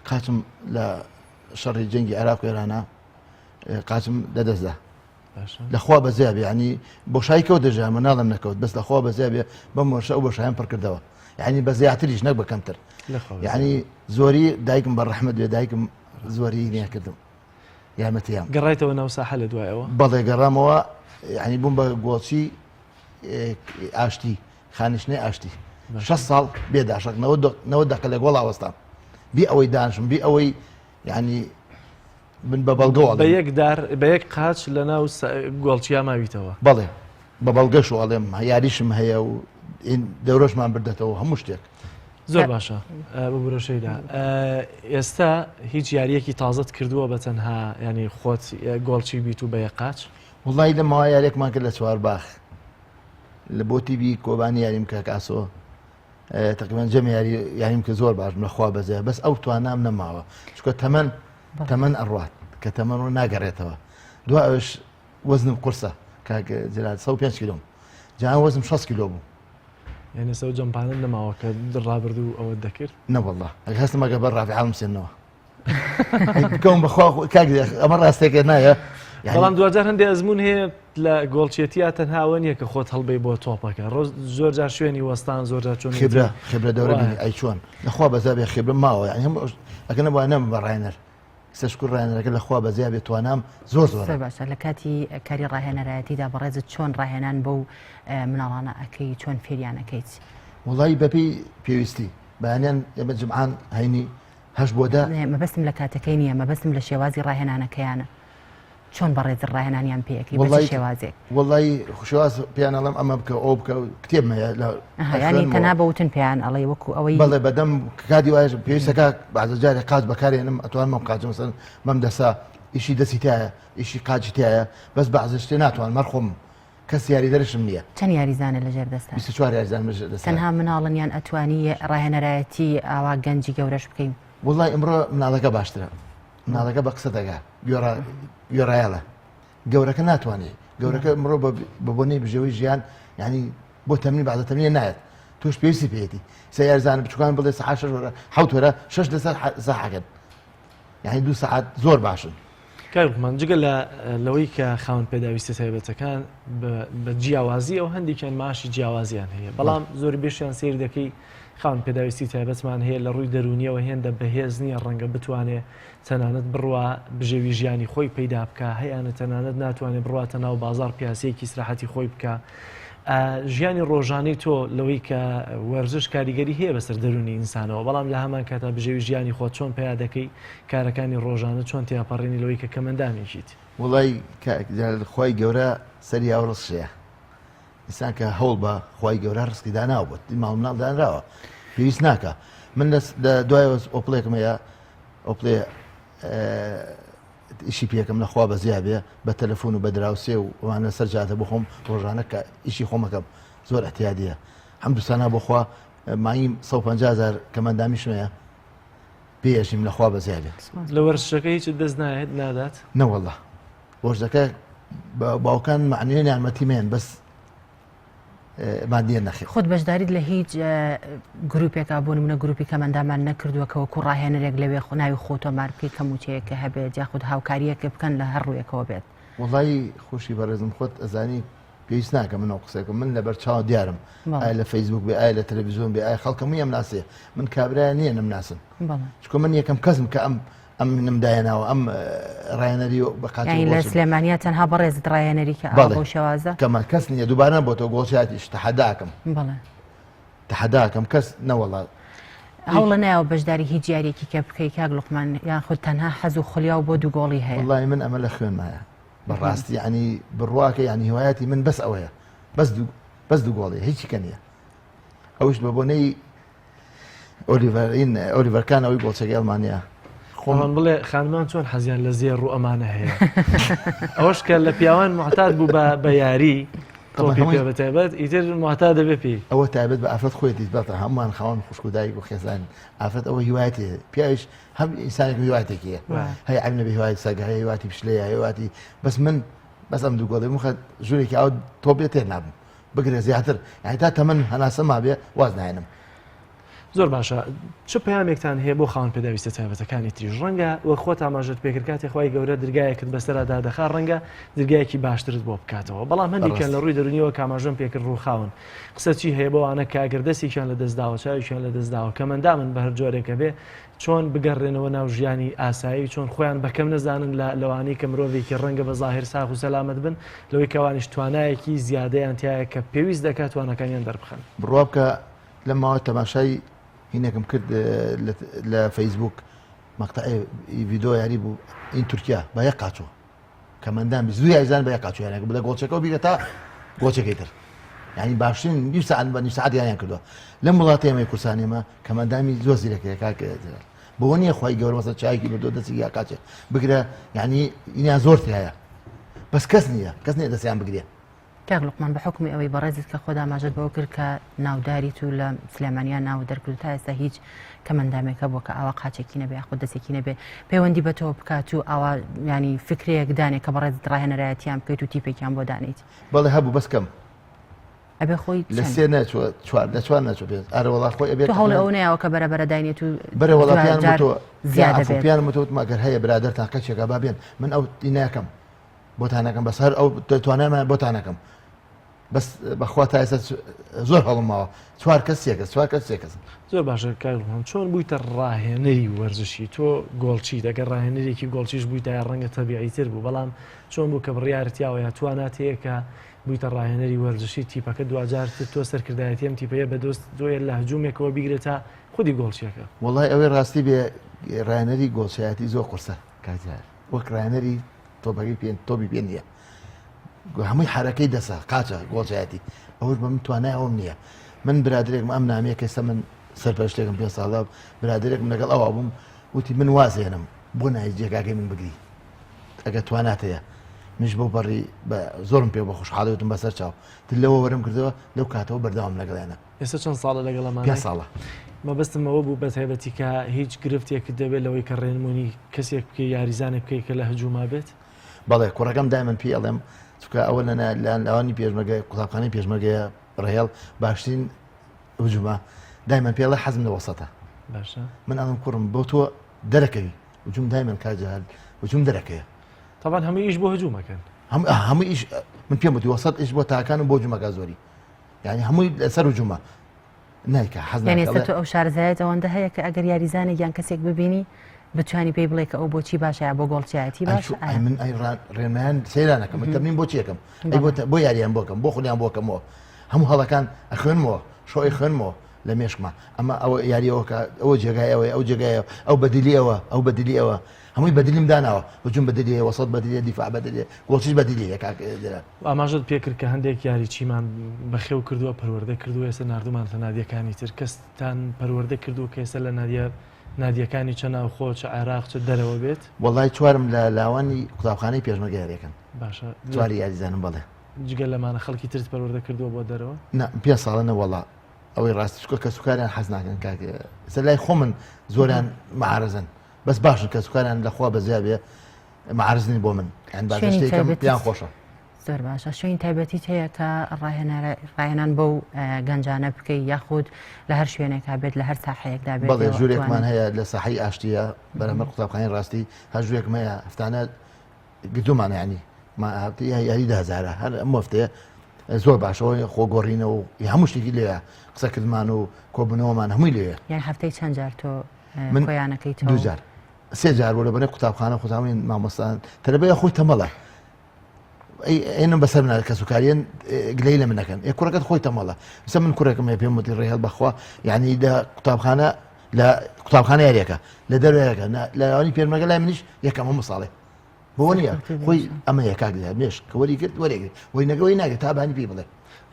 S12: قاچم لە شەڕی جەنگی عێراق و ئێرانە قاچم لەدەستدا لەخوا بەزیا بێ ینی بۆشایی کەوت دەژە مەناڵم نەکەوت بەس لەخوا بەزیا بێ بەم وەرشە ئەو بۆشایان پڕ کردەوە یعنی بە زیاتریش نەک بەکەمتر یعنی زۆری دایکم بە ڕەحمەت بێ دایکم زۆری نییە کردم یارمەتیان
S2: گەڕایتەوە ناو ساحە لە دوایەوە
S12: بەڵێ گەڕامەوە ینی بووم بە گۆچی ئاشتی خانیشتنی ئاشتی 6 ساڵ بێداشق 90 دقە لە گۆڵ ئاوەستان بی ئەوەی دانشم بی ئەوەی ینی من بە بەڵگەوە
S2: بە یەک قاچ لە ناو گۆڵچیا ماویتەوە
S12: بەڵێ بە بەڵگەش ئەڵێم یاریشم هەیە و دەورۆشمان بردێتەوە هەموو شتێک
S2: زۆر باشە بە بورۆشەیدا ئێستا هیچ یاریەکی تازت کردووە بە تەنها ینی خۆت گۆڵچی بیت و بە یەک قاچ
S12: وڵی لە ماوە یارێکمان کرد لە چوارباخ لە بۆ تیبی کۆبانی یاریم کە کاسۆ تقریبان جەم یاریم کە زۆر باشم لەخوا بەزێ بەس ئەو توانام نەماوە چکە تەمەەن ئەڕات کە تەمەن و ناگەڕێتەوە دو ئەوش وەزنم قورسە کاکە جلات 105 کیلۆم جان وەزم 6 کیلۆ بوو
S2: یعنی سەو جەمپانت نەماوە کە ڕابرد و ئەوە دەکرد
S12: نەوەڵڵا ئەگە هەستم ئەگە بەر ڕافی عالم سێنەوە بکەم بەخوا کاک ئەمە ڕاستێکە نایە
S2: بەڵام دوجار هەندێک ئەزمون هەیە لە گۆڵچێتیا تەنهاوە نییە کە خۆت هەڵبەی بۆ تۆپەکە زۆر جار شوێنی وەستان زۆر جار چۆن
S12: خبرە دەورە ئەی چۆن لەخوا بەزا بێ خبرم ماوە ینی هەم ئەگە نەبووە نەم بە ڕاهێنەر سەشکر ڕاهێنەرەکە لەخوا بەزیا بێت توانام زۆر
S1: باشە لە کاتی کاری ڕاهێنەرایەتیدا بەڕێزت چۆن ڕاهێنان بەو مناڵانە ئەەکەی چۆن فێریانەکەیت
S12: وڵی بەپی پێویستی بەیانیان ئێمە جمعان هەینی هەش بۆدا
S1: مەبەستم لە کاتەکەی نییە مەبەستم لە شێوازی ڕاهێنانەکەیانە چۆن بەڕێز ڕاهێنانیان پێەکەی بە شێوازێک
S12: وڵی شێواز پیانەڵم ئەمە بکە ئەو بکە کتێبمەیە
S1: ینی تەنا بەوتن پێیان ئەڵێ وەکو ئەوەی
S12: بەڵێ بەدەم کاتی وایە پێویستەکە بەعزەجارێک قاچ بەکارێنم ئەتوانمە قاچ مەسەن مەم دەسا ئیشی دەستی تایە ئیشی قاچی تایە بەس بەعزە شتێ ناتوان مەرخۆم کەس یاری دەرشم نییە
S1: چەند یاریزانە لەژێر دەستا
S12: 24 یاریزان
S1: تەنها مناڵنیان ئەتوانی ڕاهێنەرایەتی ئاوا گەنجی گەورەش بکەین
S12: وڵی ئەمڕۆ مناڵەکە باشترە مناڵەکە بە قسە دەگا گۆڕایەڵە گەورەکە ناتوانێت گەورەکە مرۆ بە بۆنەی بژێوەی ژیان ینی بۆ تەمنی بەعدە تەمنیە نایەت توش پێویستی پێێتی سەیارزانە بچووکان بڵێ سەعات 6 وەرە 6 لەسەر ساحەکەن یعنی 2 ساعات زۆر باشن.
S2: کارمان جگە لەوەی کە خاون پێداویستە تایبەتەکان بە جیاوازی ئەو هەندێکیان ماشی جیاوازیان هەیە بەڵام زۆر بێشیان سیر دەکەی خاون پێداویستی تایبەتمان هەیە لە ڕووی دەرونیەوە هێندە بەهێز نییە ڕەنگە بتوانێت تەنانەت بڕوا بژێوی ژیانی خۆی پەیدا بکە هەیەانە تەنانەت ناتوانێت بڕاتە ناو بازار پیاسەیەکی سراحەتی خۆی بکە. ژیانی ڕۆژانەی تۆ لەوەی کە وەرزش کاریگەری هەیە بەسەر دەرونی ئینسانەوە بەڵام لە هەمان کاتا بژێوی ژیانی خۆ چۆن پیا دەکەی کارەکانی ڕۆژانە چۆن تیاپەڕێنی لەوەی کە کەمەندامێکیت
S12: وڵی خۆی گەورە سەری هاوڕستشەیە ئینسان کە هەوڵ بە خۆی گەورە ڕسکی داناو بوت ماڵ مناڵ دانراوە پێویست ناکە من لە دوای ئۆپلێکم هەیە ئۆپلێ ئیشی پێکەم لەخوا بە زیابێ بە تەلەفۆن و بە دراوسێ و وانە سەرجاتە بخۆم ڕۆژانە کە ئیشی خۆمەکەم زۆر ئەتیادیە هەمدووسانە بۆخوا مایم 150,000 کەمەندامیشمەیە پێشیم لەخوا بە زیابێ
S2: لە وەرزشەکە هیچ دەست نایێت نادات
S12: نەوەڵە وەرزەکە باوکان معنوێن یارمەتیمێن بەس مادیە نەخێ
S1: خۆت بەشداریت لە هیچ گروپێکا بۆ نمونە گروپی کەمەندامان نەکردووەکەەوە کو ڕاهێنەرێک لەوێ ناوی خۆتۆ مارپی کەموچەیەکە هەبێت یا خودت هاوکاریەکە بکەن لە هەر ڕوویەکەوە بێت
S12: وڵی خۆشی بەڕێزم خۆت ئەزانی پێویست ناکە منەوە قسەکە من لەبەر چاو دیارم ئایا لە فەیسبوک بێ ئایا لە تەلەڤیزیۆن بێ ئایا خەڵکەمووی ئەم ناسێ من کابرایە نییە نمناسم چکۆ من یەکەم کەسم کە ئەم نمدایەناوە ئەم ڕایەنەری بەقاتی
S1: لە سلێمانیا تەنها بەڕێزت ڕایەنەری کە بۆ شێوازە
S12: کەمە کەس نییە دووبارە بۆ تۆ گۆڵچاتیش تەحەداکەم تەحەداکەم کەس نەوەڵات
S1: هەوڵە نایەوە بەشداری هیچ یاریێکی کە بکەی کاک لوقمان یان خۆت تەنها حەز و خولیا و بۆ دوو گۆڵی هەیە
S12: وڵی من ئەمە لە خوێنمایە بەڕاستی ینی بڕواکە ینی هواەتی من بەس ئەوەیە بەس دوو گۆڵی هیچی کە نییە ئەوش بە بۆنەی ئۆلیڤەرکان ئەوەی گۆڵچەکەی ئەڵمانیا
S2: خۆمان بڵێ خانمان چۆن حەزیان لە زێر ڕوو ئەمانە هەیە ئەوش کە لە پیاوان محتات بوو بە یاری بەتایبەت ئیتر محتا دەبێ پێی
S12: ئەوە تایبەت بە ئافرەت خۆیتی بەتە هەمومان خاوەن خوشکودایک و خێزان ئافرەت ئەوە هیوایەتی پیاویش هەم ئینسانێک هیواتێکیە هەیە عیم نەبێ هیوای سەگە هەیە هیواتی پشلەیە هیواتی بەس من بەس ئەم دوو گۆڵی مخە ژوورێکی ئەو تۆ بێت تێر نابم بگرێ زیاتر یعنی تا تەمەن هەناسە ما بێ واز ناێنم
S2: زۆر باشە چه پەیامێکتان هەیە بۆ خاوەن پێداویستە تایبەتەکانی تریژ ڕەنگە وە خۆت ئاماژەت پێکردکاتی خۆی گەورە دەرگایەکت بەسەردا دەخا ڕەنگە دەرگایەکی باشترت بۆ بکاتەوە بەڵام هەندێکیان لە ڕووی دەرونیەوە کاماژەم پێکرد ڕوو خاون قسە چی هەیە بۆوانە کاگردەسێکیان لە دەستداوە چاویشیان لە دەستداوە کەمەندا من بە هەر جۆرێکە بێ چۆن بگەڕێنەوە ناو ژیانی ئاسایی چۆن خۆیان بەکەم نەزانن لەوانەی کە مرۆڤێکی ڕەنگە بە زاهر ساخ و سەلامەت بن لەوەی کەوانیش توانایەکی زیادەیان تایە کە پێویست دەکات توانەکانیان دەربخەن
S12: بڕوا بکە لە ماوە تەماشای هینێکم کرد لە فەیسبوک مەقتەعی ڤیدۆ یاری بوو ئین تورکیا بە یەک قاچۆ کەمەندان زووی ئایزان بە یەک قاچۆ یانێک بڵێ گۆڵچەکەەوە بیگە تا گۆڵچەکەی تر یعنی باشترین نیو ساعت بە نیو ساعت یانیان کردووە لەم وڵاتی ئێمەی کورسانێمە کەمەندامی زۆر زیرەکەیە کاکە بۆ نییە خۆی گەورە مەسە چایکی بردۆ دەستی یا قاچێ بگرە یعنی ئینیان زۆر هەیە بەس کەس نییە دەستیان بگرێ
S1: کاک لوقمان بە حکمی ئەوەی بەڕێزت کە خۆدا ماژت بەوە کرد کە ناوداری تو لە سلێمانیا ناو دەرکرد تا ئێستا هیچ کەمەندامێکە بۆ کە ئاوا قاچێکی نەبێ خۆ دەستێکی نەبێ پەیوەندی بە تۆ بکات و ئاوا ینی فکرەیەک دانێک کە بەڕێزت ڕاهێنەرایەتیان بکەیت و تیپێکیان بۆ دانیت
S12: بەڵێ هەبوو بەس کەم
S1: ئەبێ خۆی
S12: لە سێ نەچوە لە چوار نەچوە بێت ئارەوەڵا خۆی ئەبێت
S1: هەوڵ ئەو نەیەوە کە بەرەبەرە داینێت و
S12: بەرەوەڵا
S1: زیادە
S12: پیانم وتمە گەر هەیە برادەرتان قەچێکە با بێن من ئەو ئیناکەم بۆتانەکەم بەس هەر ئەو توانایمان بۆتانەکەم بەس بەخوا تا ئێستا زۆر هەڵماوە چوار کەس سێکەس
S2: زۆر باشە کارم چۆن بوویتە ڕاهێنەری وەرزشی تۆ گۆڵچی دەگەر ڕاهێنەرێکی گۆڵچیش بوویتە یا ڕەنگە تەبیعیتر بوو بەڵام چۆن بوو کە بڕیارەتیاوە یا توانات هەیە کە بوویتە ڕاهێنەری وەرزشی تیپەکە دوجارتر تۆ سەرکردایەتی ئەم تیپەیە بەدۆست دۆیە لە هەجوومێکەوە بیگرێت تا خودی گۆڵچیەکە
S12: وڵای ئەوەی ڕاستی بێ ڕاهێنەری گۆڵچایەتی زۆر قورسە کاتیار وەک ڕاهێنەری تۆپی پێ نییە هەمووی حرەکەی دەسە قاچە گۆڵچایەتی ئەوش بە من توانای ئەوم نییە من برادێکم ئەم نامەیە کەسە من سەرپەرشتێکم پێ ساڵا برادێکم لەگەڵ ئەوە بووم وتی من وازێنم بۆ نای جێگاکەی من بگری ئەگە توانات هەیە منش بۆ بەڕی زۆرم پێ بە خۆشحاڵەوتم بەسەر چاو لەوە وەرم کردەوە لەو کاتەوە بەردەوام لەگەڵێنە
S2: ئێستا چەند ساڵە لەگەڵەمان
S12: 5 ساڵە
S2: مەبەستمەوە بوو بە تایبەتی کە هیچ گرفتێک دەبێت لەوەی کە ڕێنمونی کەسێک بکە یاریزانێک بکەیت کە لە هەجوما بێت
S12: بەڵێ کوڕەکەم دایمەن پێ ئەڵێم چکە ئەوە لە لەوانی پێشمەرگە قوتابخانەی پێشمەرگەیە ڕێهێڵ باشترین هجومە دایمەن پێڵە حەزم لە وەسەتە
S2: باشە
S12: من ئەڵم کوڕم بۆ تۆ دەرەکەوی هجوم دایمەن کاجال هجوم دەرەکەیە
S2: طبعا هەموو ئیش بۆ هجوومەکەن
S12: هەموو ئیش من پێم وتی وەسەت ئیش بۆ تاکان و بۆ جومەکە زۆری یعنی هەمووی لەسەر هجومە نایکە حەز
S1: یعنی ئێستا تۆ ئەو شارەزایەت ئەوەندە هەیە کە ئەگەر یاریزانێک یان کەسێک ببینی بتوانی پێی بڵێ کە ئەو بۆچی باشە بۆ گۆڵچایەتی باش
S12: من ڕێنمایان سەیرانەکەم تەمرین بۆ چیەکەم بۆ یاریان بۆکەم بۆ خۆیان بۆکەمەوە هەموو هەڵەکان ئەخوێنمەوە شۆی خوێنمەوە لە مێشکمە ئەمە ئەوە یاریەوەکە ئەوە جێگایەوە ئەو جێگایە ئەو بەدلیەوە ئەو بەدلیەوە هەمووی بەدلیم داناوە هجوم بەدلیە وەسەد بەدلیە دیفاع بەدلیە گۆڵچیش بەدلیە
S2: ئاماژت پێکرد کە هەندێک یاری چیمان بەخێو کردووە پەروەردە کردو ئێستا نردومان لە نادیەکانی تر کەستان پەروەردە کردو کە ئێستا لە نادیەکانی چە ناوخۆ چە عێراق چ دەرەوە بێت
S12: وەڵای چوارم لە لاوانی قوتابخانەی پێشمەرگە یاریەکەن
S2: باشە
S12: چواری یاریزانم بەڵێ
S2: جگە لەمانە خەڵکی ترت پەروەردە کردووە بۆ دەرەوە
S12: پێ ساڵە وەڵا ئەوەی ڕاستیشکۆ کە سوکاریان حەز ناکەن کاکە سەر لای خۆ من زۆریان معارزن بەس باشن کە سوکاریان لەخوا بەزیا بێ معارزنی بۆ من یان باشتێکم پیان خۆشە
S1: زۆر باشە شوێن تایبەتیت هەیە کە ڕاهێنان بەو گەنجانە بکەی یاخود لە هەر شوێنێکا بێت لە هەر ساحەیەکدا بێت
S12: بەڵێ ژوورێکمان هەیە لە ساحەی ئاشتیە بەرەمە قوتابخانەی ڕاستی هەر ژوورێکم هەیە هەفتانە گردومان ینی یاری 10,000 هەر ئەم هەفتەیە زۆر باشەوەی خۆگۆڕینەوە و هەموو شتێکی لێە قسەکردمان و کۆبنەوەمان هەمووی لێە
S1: یان هەفتەی چەند جار تۆ کۆیانەکەیت
S12: دوجار سێ جار بۆ لە بەرەی قوتابخانە خۆتاوین مامۆستان تەرەبەیە خۆی تەمەڵە ئێنم بەسەر منە کە سوکاریان گلەی لە منەکەن کوڕەکەت خۆی تەمەڵە سە من کوڕێکم پێم وتی ڕێهێڵ بەخوا یعنی لە قوتابخانە یاریەکە لە دەروایەکە لەوانی پێرمەگە لای منیش یەکەم هەموو ساڵێ بۆ نییە خۆی ئەمە یەکاک مێش کە وەری کرد وەرێگری وەی نەگەوەی ناگێت تا بانی پێ بڵێ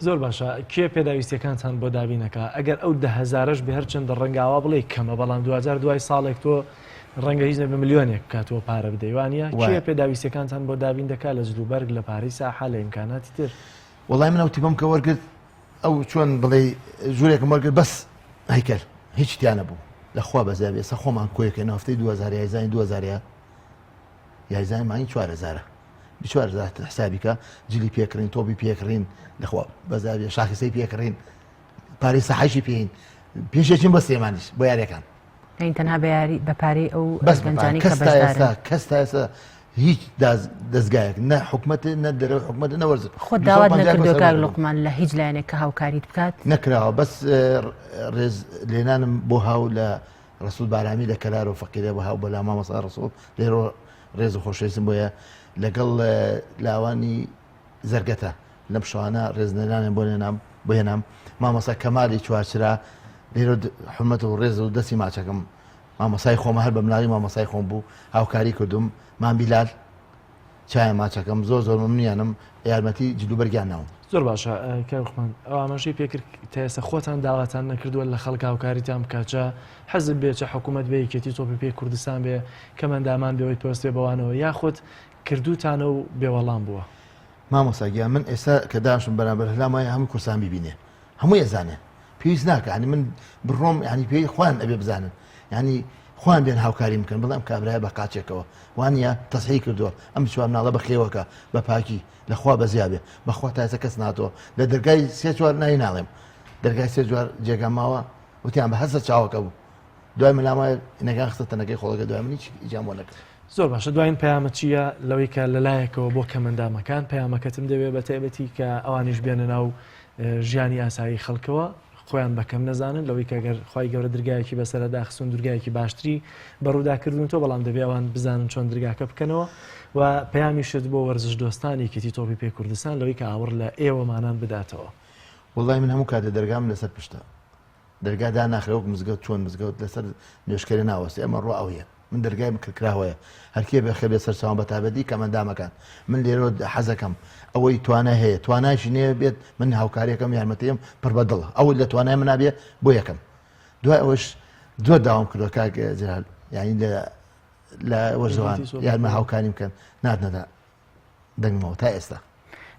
S2: زۆر باشە کێ پێداویستەکانتان بۆ دابینەکە ئەگەر ئەو 10,000ش بە هەرچەندە ڕەنگاوا بڵێ کەمە بەڵام 2000 دوای ساڵێک تۆ ڕەنگە هیچ نەبێ ملیۆنێک کاتەوە پارە بدەیوانە کێ پێداویستەکانتان بۆ دابین دەکات لە جلوبەرگ لە پارەی ساحە لە ئیمکاناتی تر
S12: وەڵای من ئەو تیپەم کە وەرگرت ئەو چۆن بڵێ ژوورێکم وەرگرت بەس هەیکەل هیچ تیانە بوو لەخوا بەزای بێ سە خۆمان کۆیەکەین هەفتەی 2000 یازانی 2000 یازانی مانی 4000 24 حسابیکە جلی پێکردین تۆبی پێکڕین لەخوا بەزای شاخصەی پێکڕین پارەی ساحەیشی پێین پێشێکین بە سێمانیش بۆ یاریەکان
S1: تەنها بە پارەی ئەو گەنجانی
S12: کەس تا ئێستا هیچ دەستگایەک نە حکومەت نە دەرەوە حکومەت نەوەرز
S1: خۆ داوات نەکردو کاک لوقمان لە هیچ لایەنێک کە هاوکاریت بکات
S12: نەکراوە بەس ڕێز لێنانم بۆ هاو لە ڕسوول بارامی لە کەلار و فەقیرە بە هاو بە لا مامەسا ڕسوول لێرۆ ڕێز و خۆشەویستم بۆیە لەگەڵ لاوانی زەرگەتە لەم شوانە ڕێزنێنانیان بۆ هێنام مامەسا کەمالی چوارچرا لێرە حرمەت و ڕێز و دەستی ماچەکەم مامەسای خۆمە هەر بە مناڵی مامەسای خۆم بوو هاوکاری کردوم مامبیلال چای ماچەکەم زۆر منیانم یارمەتی جلوبەرگیان ناوم
S2: زۆر باشە کەخمان ئەو ئاماژەی پێکرد تێسە خۆتان داواتان نەکردووە لە خەڵک هاوکاریتان بکاتچە حەزب بێ چە حکوومەت بێ یەکێتی تۆپی پێ کوردستان بێ کەمەندامان بێەوەی پۆستێ بەوانەوە یاخود کردوتانە و بێوەڵام بووە
S12: مامۆساگیان من ئێستا کە داشم بەرامبەر هەلامای هەموو کورسان ببینێ هەموو ێزانێ پێویست ناکە ینی من بڕۆم ینی پێی خوان ئەبێ بزانن ینی خوان بێن هاوکاری بکەن بڵێم کابرای بە قاچێکەوە وانە تەسهی کردووە ئەم چوار مناڵە بە خێوەکە بە پاکی لەخوا بەزیابێ بەخوا تاسە کەس ناتەوە لە دەرگای سێ چوار ناوی ناڵێم دەرگای سێ جوار جێگەماوە وتیان بە هەستە چاوەکە بوو دوای ملامای نەگان خستە تەنەکەی خۆڵەکە دوای منی ئیجام بۆ نەکرد
S2: زۆر باشە دوایین پەیامە چییە لەوەی کە لەلایەکەوە بۆ کەمەندامەکان پەیامەکەتم دەوێت بە تایبەتی کە ئەوانیش بێنە ناو ژیانی ئاسایی خەڵکەوە خۆیان بەکەم نەزانن لەوەی کەگەر خی گەورە درگایەکی بەسەرە داخستون دورگایەکی باشتری بەڕووداکردن تۆ بەڵام دەبێ ئەوان بزانن چۆن درگاکە بکەنەوە و پەیامی شت بۆ وەرزش دۆستانی کەتی تۆپی پێ کوردستان لەوەی کە ئاور لە ئێوەمانان بداتەوە
S12: وڵای من هەموو کاتە دەرگام لەسەر پشتە دەرگادا ناخەوەک مزگەوت چۆن مزگەوت لەسەر نوێشکەری ناوەستی ئەمە ڕۆ ئەوە من دەرگای بکراوەیە هەرکێ بە خێ بێ سەر چاوان بەتابەتی کەمەندامەکان من لێرە حەزەکەم ئەوەی توانە هەیە توانایشی نێ بێت من هاوکاریەکەم یارمەتیم پڕ بەدڵ ئەو لە توانای منابێ بۆ یەکەم دوای ئەوش زۆر داوام کردوە کاک جەلال یعنی لە وەرزەوان یارمە هاوکاریم بکەن ناتنەدا دەنگمەوە تا ئێستا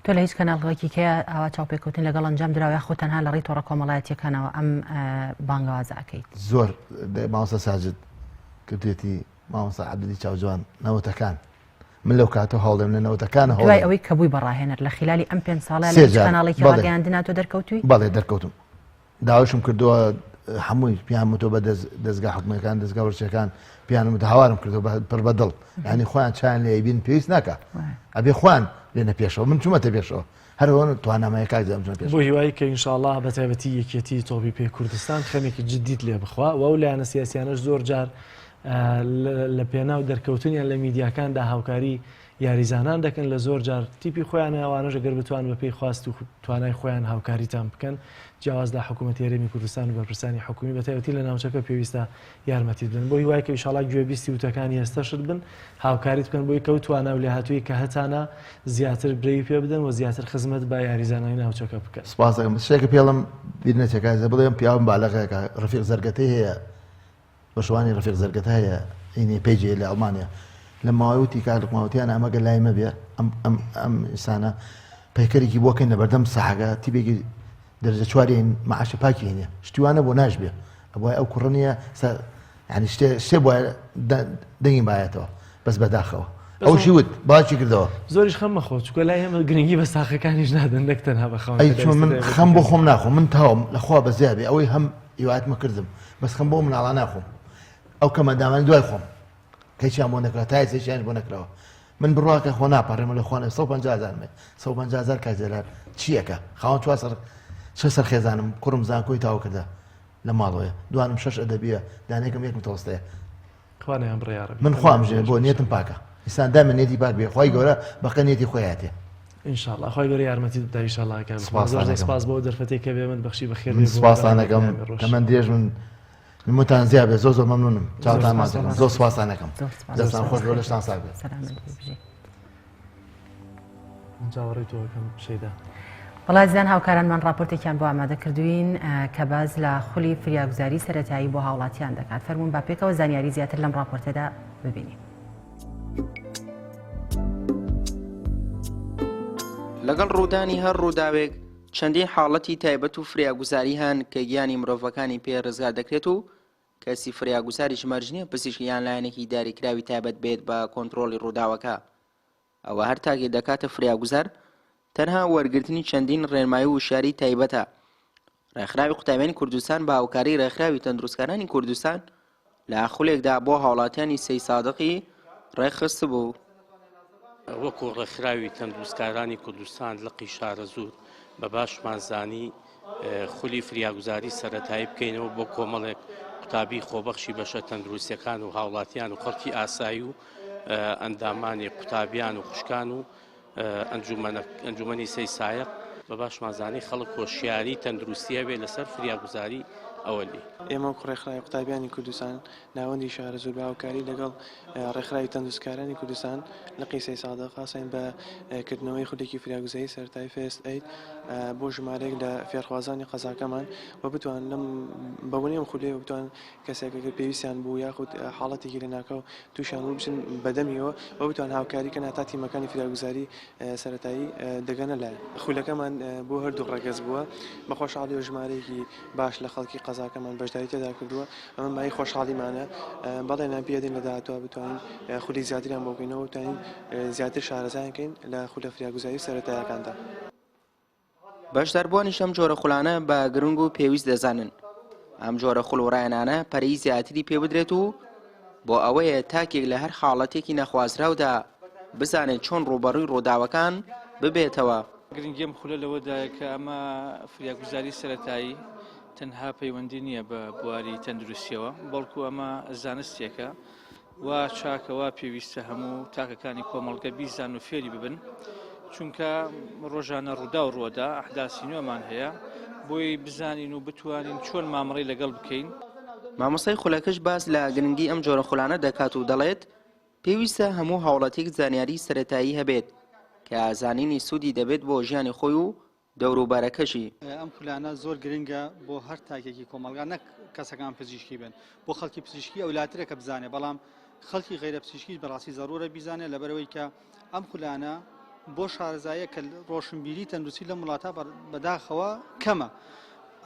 S1: تۆ لە هیچ کەناڵەوەیەکی کەیە ئاوا چاوپێکوتن لەگەڵ ئەنجام درراوە خۆ تەنها لە ڕێی تۆڕە کۆمەڵایەتیەکانەوە ئەم بانگەوازە ئەکەیت
S12: زۆر مامۆستا ساجد کردێتی مامۆستا عەبدوڵی چاوجوان نەوەتەکان من لەو کاتە هەوڵێم لە نەوەتەکان هەوڵ
S1: دوای ئەوەی کە بووی بەڕاهێنەر لە خلالی ئەم 5 ساڵە لە کەناڵێکی ڕاگەیاندنا تۆ دەرکەوتووی؟
S12: بەڵێ دەرکەوتم داواشم کردووە هەمووی پیان تۆ بە دەستگا حکوومەکان دەستگا وەرچەکان پیانم هاوارم کردەوە پڕ بەدڵ ینی خۆیان چیان لێ بین پێویست ناکە ئەبێ خوان لێنە پێشەوە من چوومەتە پێشەوە هەروەوە توانامەیە کاک پێش
S2: بۆ هیوایی کە ئینشاءالله بە تایبەتی یەکێتی تۆپی پێ کوردستان خەمێکی جدیت لێ بخوا و ئەو لایەنە سیاسیانەش زۆر جار لە پێناو دەرکەوتنیان لە میدیاکاندا هاوکاری یاریزانان دەکەن لە زۆر جار تیپی خۆیان ئەوانەش ئەگەر بتوان بە پێی خواست و توانای خۆیان هاوکاریتان بکەن جیاواز لە حکوومەتی هەرێمی کوردستان و بەرپرسانی حکومی بە تایبەتی لە ناوچەکە پێویستە یارمەتی بدەن بۆ هیوای کە ئینشاءالله گوێبیستی وتەکانی ئێستاشت بن هاوکاریت بکەن بۆی کە توانە و لێهاتووی کە هەتانە زیاتر برەوی پێ بدەن و زیاتر خزمەت بە یاریزانانی ناوچەکە بکەن.
S12: سپاس دەکەم شتێکە پێڵم بیرنەچەکە بڵێم پیاوم باڵغەکە ڕفیق زەرگەتەی هەیە بەشوانی ڕفیق زەرگەتە هەیە ئینی پێیجێ لە ئەڵمانیا لە ماوەتی کارڵقماوتیان ئەمەگە لای مەبێ ئەم ئینسانە پەیکەرێکی بۆکەین لە بەردەم سەحەکە تیبێکی دەرجە چوارین مەعاشە پاکی هێنێ شتیوانە بۆ ناشبێ ئەوە ئەو کوڕنیە ینی شتێ بۆ دەنگی باەتەوە بەس بەداخەوە ئەوشی وت باچی کردەوە
S2: زۆریش خەم مەخۆ چکە لای ئێمە گرنگی بە ساخەکانیش نادەن نەکتەنها بەخەوە
S12: ئەی چۆن من خەم بۆ خۆم ناخۆم من تاوم لەخوا بە زیابێ ئەوەی هەم هیوایەتمە کردم بەس خەم بۆ مناڵا ناخۆم ئەو کەمەدامان دوای خۆم کەیچیان بۆ نەکرا تا سێکیان بۆ نەکراوە من بڕواکە خۆ ناپەڕێمە لە خوانە 150,000 150,000 کاتێلار چیەکە خاوەن چه سەر خێزانم کوڕم زانکۆی تاو کردە لە ماڵەوەیە دوانم 6 ئەدەبیە دانێکم یەکم تەوەستەیە من خوامژێ بۆ نیەتم پاکە ئیسان دامە نێتی پاک بێ خۆی گەورە بەقە نێتی خۆیاتێ
S2: ئینشاءالله خۆی بەرە یارمەتی بدە ئینشاءالله سپاس بۆ دەرفەتێک کە بێ من بەخشی بەخێر
S12: سپاسانەکەم کە من درێژ من متان زیابێ زۆر زۆر مەمنونم چاوتان مازەکەم زۆر سپاسانەکەم دەستان خۆش بۆ لەشتان ساک بێت
S2: جاوەڕێی تۆکەم شەیدا
S1: بەڵازیان هاوکارانمان راپۆرتێکیان بۆ ئامادە کردوین کە باز لە خولی فریاگوزاری سەرەتایی بۆ هاوڵاتیان دەکات فەرموون با پێکەوە زانیاری زیاتر لەم راپۆرتەدا ببینین.
S13: لەگەڵ ڕوودانی هەر ڕووداوێک چەندین حاڵەتی تایبەت و فریاگوزاری هەن کە گیانی مرۆڤەکانی پێ ڕزگار دەکرێت و کەسی فریاگوزاری ژمارجنیە پزیشکیان لایەنێکی داریکراوی تایبەت بێت بە کۆنتڕۆڵی ڕووداوەکە ئەوە هەر تاگێ دەکاتە فریاگوزار تەنها وەرگرتنی چەندین ڕێنمایی و وشاری تایبەتە. ڕێکخراوی قوتابیانی کوردستان بە هاوکاری ڕێکخراوی تەندروستکارانی کوردستان لە خولێکدا بۆ هاوڵاتیانی سەی سادقی ڕێکخست بوو.
S14: وەکو ڕێکخراوی تەندروستکارانی کوردستان لقی شارە زوور بە باشمانزانی خولی فریاگوزاری سەرەتایی بکەینەوە بۆ کۆمەڵێک قوتابی خۆبەخشی بەشە تەندروستیەکان و هاوڵاتیان و خەڵکی ئاسایی و ئەندامانی قوتابیان و خوشکان و ئەنجومەنی سەی سایق بە باشمانزانی خەڵک هۆشیاری تەندروستیە بێ لەسەر فریاگوزاری ئەوەلی.
S15: ئێمە ڕێکخراوی قوتابیانی کوردستان ناوەندی شارە زۆر باوکاری لەگەڵ ڕێکخراوی تەندروستکارانی کوردستان لە قیسەی سادق خاسەین بە کردنەوەی خولێکی فریاگوزاری سەرەتایی فێست ئەید بۆ ژمارەیەک لە فێرخوازانی قەزاکەمان و بتوان لەم بەبوونی ئەم خولێ بتوان کەسێکەکە پێویستیان بوو یاخود حاڵەتێکی لە ناکەو تووشیان بچن بەدەمیەوە و بتوان هاوکاریکە تا تیمەکانی فریاگوزاری سەرەتایی دەگەنە لایەن. خولەکەمان بۆ هەردوو ڕێگەز بووە بە خۆشحاڵی و ژمارەیەکی باش لە خەڵکی قەزاکەمان بەشداری تێدا کردووە ئەمە مای خۆشحاڵیمانە بەڵێ پێدەین لە داهاتوە بتوانین خولی زیاتریان بۆ بکەینەوە بتوانین زیاتر شارەزایان بکەین لە خولە فریاگوزاری سەرەتاییەکاندا.
S13: بەشداربوونیش ئەم جۆرە خوڵانە بە گرنگ و پێویست دەزانن ئەم جۆرە خوڵ و ڕایەنانە پەرەی زیاتری پێ بدرێت و بۆ ئەوەیە تاکێک لە هەر حاڵەتێکی نەخوازراودا بزانێت چۆن ڕوبەڕووی ڕووداوەکان ببێتەوە.
S16: گرنگیم خولە لەوەدایە کە ئەمە فریاگوزاری سەرەتایی تەنها پەیوەندی نییە بە بواری تەندروستیەوە بەڵکو ئەمە زانستیەکە وا چاکەوە پێویستە هەموو تاکەکانی کۆمەڵگە بیزان و فێری ببن چونکە ڕۆژانە ڕوودا و ڕۆدا ئەحداسی نوێمان هەیە بۆی بزانین و بتوانین چۆن مامەڕی لەگەڵ بکەین.
S13: مامۆستای خولەکەش باس لە گرنگی ئەم جۆرە خولانە دەکات و دەڵێت پێویستە هەموو هاوڵاتێک زانیاری سەرەتایی هەبێت کە زانینی سوودی دەبێت بۆ ژیانی خۆی و دەوروبارەکەشی.
S17: ئەم خولانە زۆر گرنگە بۆ هەر تاکێکی کۆمەڵگا نەک کەسەکان پزیشکی بن بۆ خەڵکی پزیشکی ئەولاترە کە بزانێ بەڵام خەڵکی غیرە پزیشکی بەڕاستی زەرورە بیزانێت لەبەرەوەی کە ئەم خولانە بۆ شارەزایە کە ڕۆشنبیری تەندروستی لە وڵاتە بەداخەوە کەمە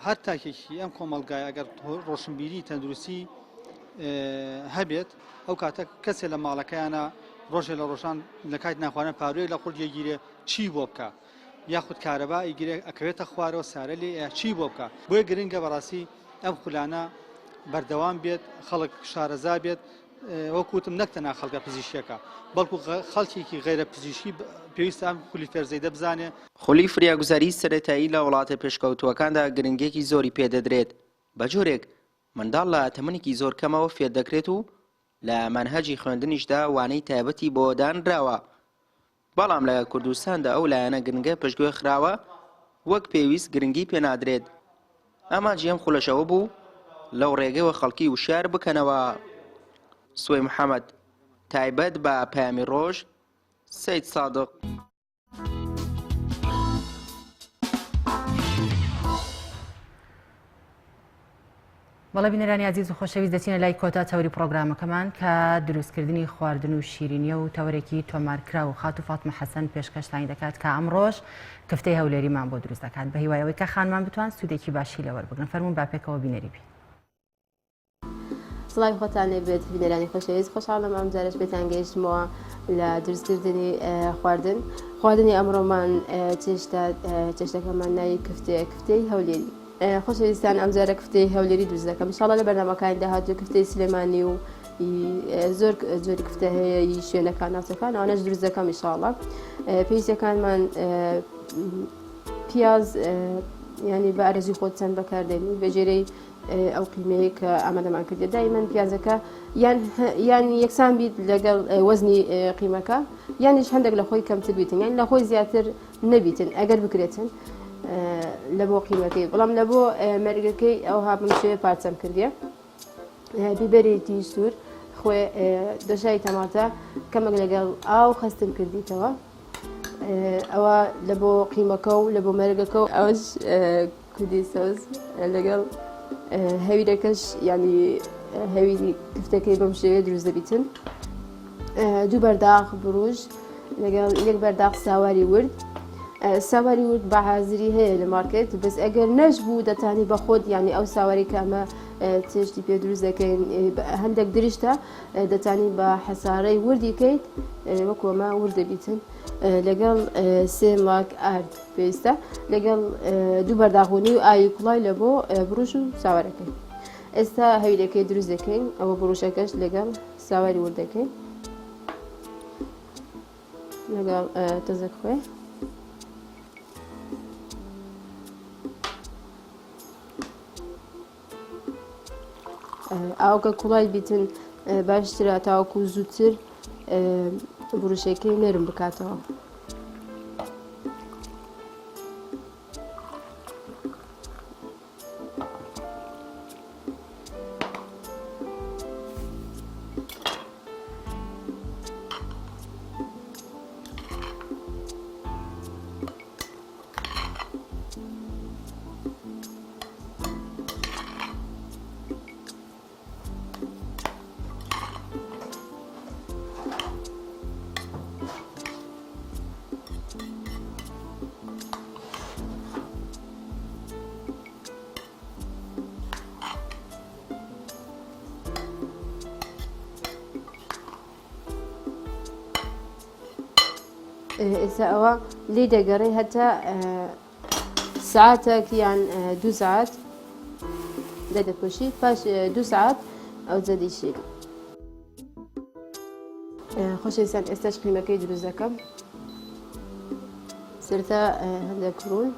S17: هەر تاکێکی ئەم کۆمەلگای ئەگەر ڕۆشنبیری تەندروستی هەبێت ئەو کاتە کەسێک لە ماڵەکەیانە ڕۆژێ لە ڕۆژان لە کات ناخواانە پاروێک لە قورد یەگیرێ چی بۆ بکە یاخود کارەبا ئیگرێ ئەکەوێتە خوارەوە سارە لێ چی بۆ بکە بۆیە گرنگە بەڕاستی ئەم خولانە بەردەوام بێت خەڵک شارەزا بێت وەکوتم نەکتەنا خەڵکە پزیشکەکە بەڵکو خەڵکێکی غیرە پزیشکی پێویستە ئەم خولی فێرزەیدە بزانێ
S13: خولی فریاگوزاری سەرەتایی لە وڵاتە پێشکەوتووەکاندا گرنگێکی زۆری پێدەدرێت بە جۆرێک منداڵ لە تەمەنێکی زۆر کەمەوە فێر دەکرێت و لە مەنهەجی خوێندنیشدا وانەی تایبەتی بۆ دانراوە بەڵام لە کوردستاندا ئەو لایەنە گرنگە پشتگوێ خراوە وەک پێویست گرنگی پێنادرێت ئەمە جێم خولەشەوە بوو لەو ڕێگەوە خەڵکی وشار بکەنەوە سوێ محەممەد تایبەت بە پەیامی ڕۆژ سەید سادق
S1: بەڵێ بینەرانی عزیز و خۆشەویست دەچینە لای کۆتا تەوری پرۆگرامەکەمان کە دروستکردنی خواردن و شیرینیە و تەورێکی تۆمارکرا و خات و فاتمە حەسەن پێشکەشتانی دەکات کە ئەمڕۆژ کفتەی هەولێریمان بۆ دروست دەکات بە هیوایەوەی کە خانمان بتوان سوودێکی باشی لەوەربگرن فەرموون باپێکەوە بینەری بین.
S18: سڵای خۆتان لێبێت بینەرانی خۆشەویست خۆشحاڵم ئەم جارش بێتان گەیشتمەوە لە دروستکردنی خواردنی ئەمڕۆمان چێشتەکەمان ناوی کفتەی هەولێری خۆشەویستان ئەم جارە کفتەی هەولێری دروست دەکەم ئینشاڵڵا لە بەرنامەکانی داهاتوو کفتەی سلێمانی و زۆر جۆری کفتە هەیە شوێنەکان ناوچەکان ئەوانەش دروست دەکەم ئینشاڵڵا پێویستیەکانمان پیاز ینی بە ئارەزوی خۆت چەند بەکاردێنی بەجێرەی ئەو قیمەیە کە ئامادەمان کردێت دایمەن پیازەکە یان یەکسان بیت لەگەڵ وەزنی قیمەکە یانیش هەندێک لە خۆی کەمتر بیتن یان لە خۆی زیاتر نەبیتن ئەگەر بکرێتن لە بۆ قیمەکەی بەڵام لە بۆ مەرگەکەی ئەو هاپم شوێ پارچەم کردێ بیبەرێتی سوور خۆێ دۆشای تەماتە کەمێک لەگەڵ ئاو خەستم کردیتەوە ئەوە لە بۆ قیمەکە و لە بۆ مەرگەکە و ئەوەش کوردی سەوز لەگەڵ هەویرەکەش ینی هەویری کفتەکەی بەم شێوێ دروست دەبیتن دوو بەرداغ بڕوژ لەگەڵ یەک بەرداغ ساواری ورد ساواری ورد بە حازری هەیە لە مارکێت بەس ئەگەر نەش بوو دەتانی بە خۆت ینی ئەو ساواری کە ئەمە چێشتی پێ دروست دەکەین هەندێک دریشتە دەتانی بە حەسارەی وردی کەیت وەکو ئەمە ورد دەبیتن لەگەڵ سێ ماک ئارد پێویستە لەگەڵ دوو بەرداغونی و ئاوی کوڵای لە بۆ بڕوش و ساوارەکەی ئێستا هەویرەکەی دروست دەکەین ئەوە بڕوشەکەش لەگەڵ ساواری وردەکەین لەگەڵ تەزەک خوێ ئاوکە کوڵای بیتن باشترە تاوەکو زووتر بڕوشەکەی نەرم بکاتەوە ئێستا ئەوە لی دەگەڕێ هەتا سعاتێک یان 2 ساعت دەدەپۆشی پاش 2 ساعت ئەو جەدیشی خۆشەویستان ئێستاش قیمەکەی دروست دەکەم سەرەتا هەندێک ڕوون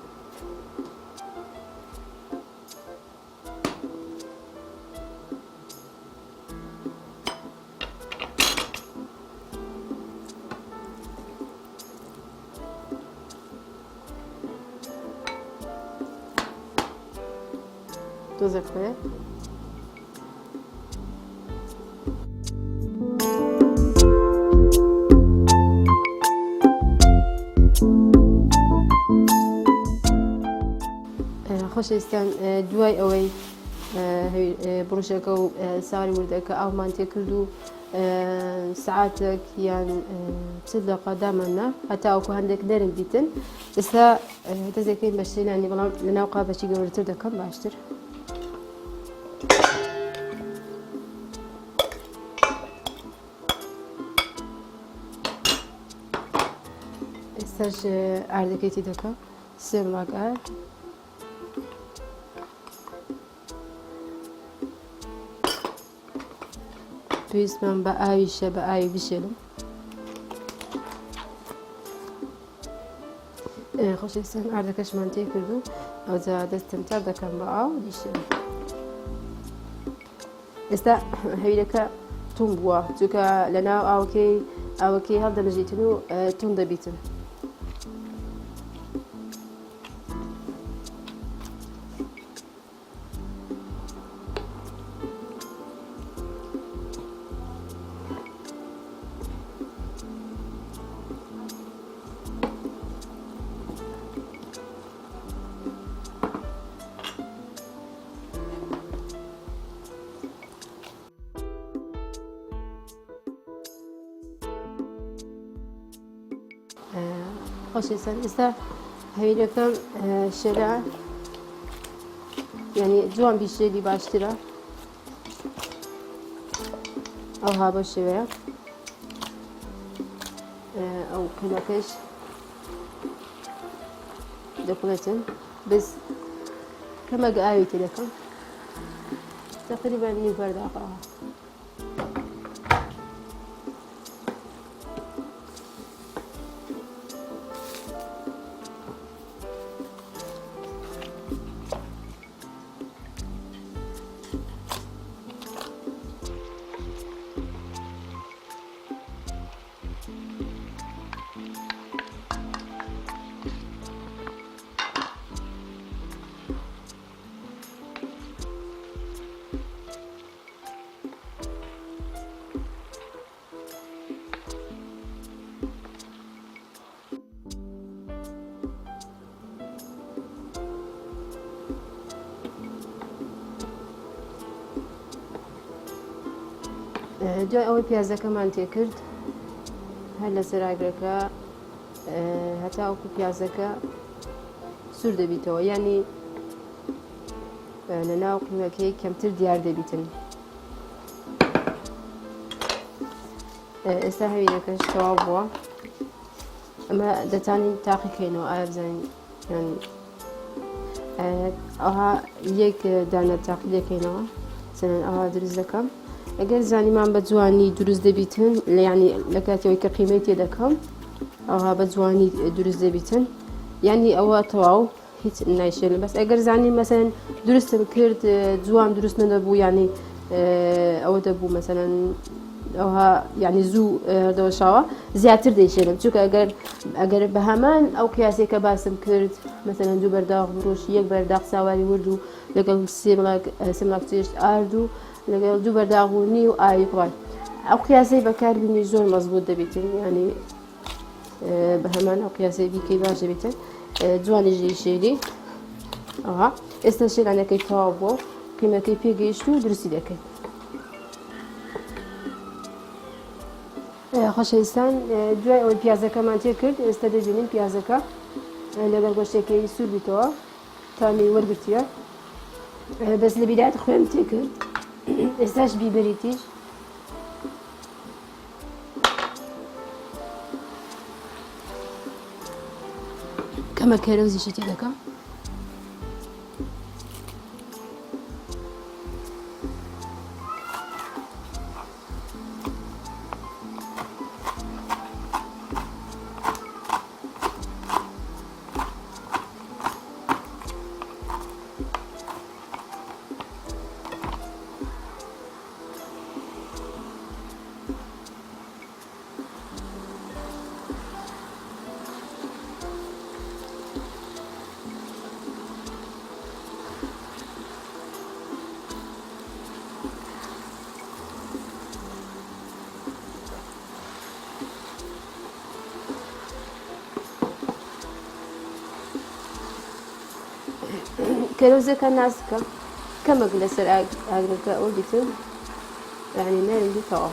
S18: تۆزە خوێ خۆشەویستان دوای ئەوەی بڕۆژەکە و ساری وردەکە ئاومان تێ کرد و سعاتێک یان چ دەقاداماننا هەتاوەکو هەندێک نەرم بیتن ئێستا دەستەکەین بە شتێنانی بەڵام لەناو قاپەچی گەورەتر دەکەم باشتر ئێستاش ئاردەکەیتی دەکەم سێ مڵاک ئارد پێویستمان بە ئاویشە بە ئاوی بشێنم خۆشەویستان ئاردەکەشمان تێ کرد و ئەوجا دەستم تار دەکەم بە ئاو دیشێنم ئێستا هەویرەکە تون بووە چونکە لەناو ئاوەکەی هەڵدەمەژیتن و تون دەبیتن خۆشەویستان ئێستا هەویرەکەم شێرا یعنی جوان بیشێلی باشترە ئەوها بە شێوەیە ئەو قیمەکەش دەکڵێتن بس کەمەک ئاوی تێ دەکەم تقریبا نیو بەرداخەوە دوای ئەوەی پیازەکەمان تێ کرد هەر لە سەراگرەکە هەتاوەکو پیازەکە سوور دەبیتەوە یعنی لە ناو قیمەکەی کەمتر دیار دەبیتن ئێستا هەویرەکەش تەواو بووە ئەمە دەتوانین تاقیکەینەوە ئایا بزانین ئەوها یەک دانە تاقی دەکەینەوە چەنەن ئەوها دروست دەکەم ئەگەر زانیمان بە جوانی دروست دەبیتن ینی لە کاتەوەی کە قیمەی تێ دەکەم ئەوها بە جوانی دروست دەبیتن ینی ئەوە تەواو هیچ نایشێنن بەس ئەگەر زانی مەسەن دروستم کرد جوان دروست نەدەبوو ینی ئەوە دەبوو مەسەن ئەوها ینی زوو دەوەشاوە زیاتر دەیشێنم چونکە ئەگەر بە هەمان ئەو قیاسێکە باسم کرد مەسەن دوو بەرداغ بڕۆژ یەک بەرداغ ساواری ورد و لەگەڵ سێ مڵاک چێشت ئارد و لەگەڵ دوو بەرداغبوونی و ئاوی پڕان ئەو قیاسەی بەکاربیێنی زۆر مەزبوط دەبێتن ینی بە هەمان ئەو قیاسەی بیکەی باش دەبێتن جوانیژی شێری ئەوها ئێستا شێرانەکەی تەواو بووە قیمەکەی پێگەیشت و درستی دەکەیت خۆشەویستان دوای ئەوەی پیازەکەمان تێ کرد ئێستا دەبینین پیازەکە لەگەڵ گۆشتێکی سوور بیتەوە تامی وەرگرتیە بەس لە بیدات خوێن تێ کرد ئێستاش بیبەریتیش کەمە کەرەوزیشی تێ دەکەم کەرەوزەکە ناز بکەم کەمێک لەسەر ئاگرەکە ئەو دیتن یعنی نەرم بیتەوە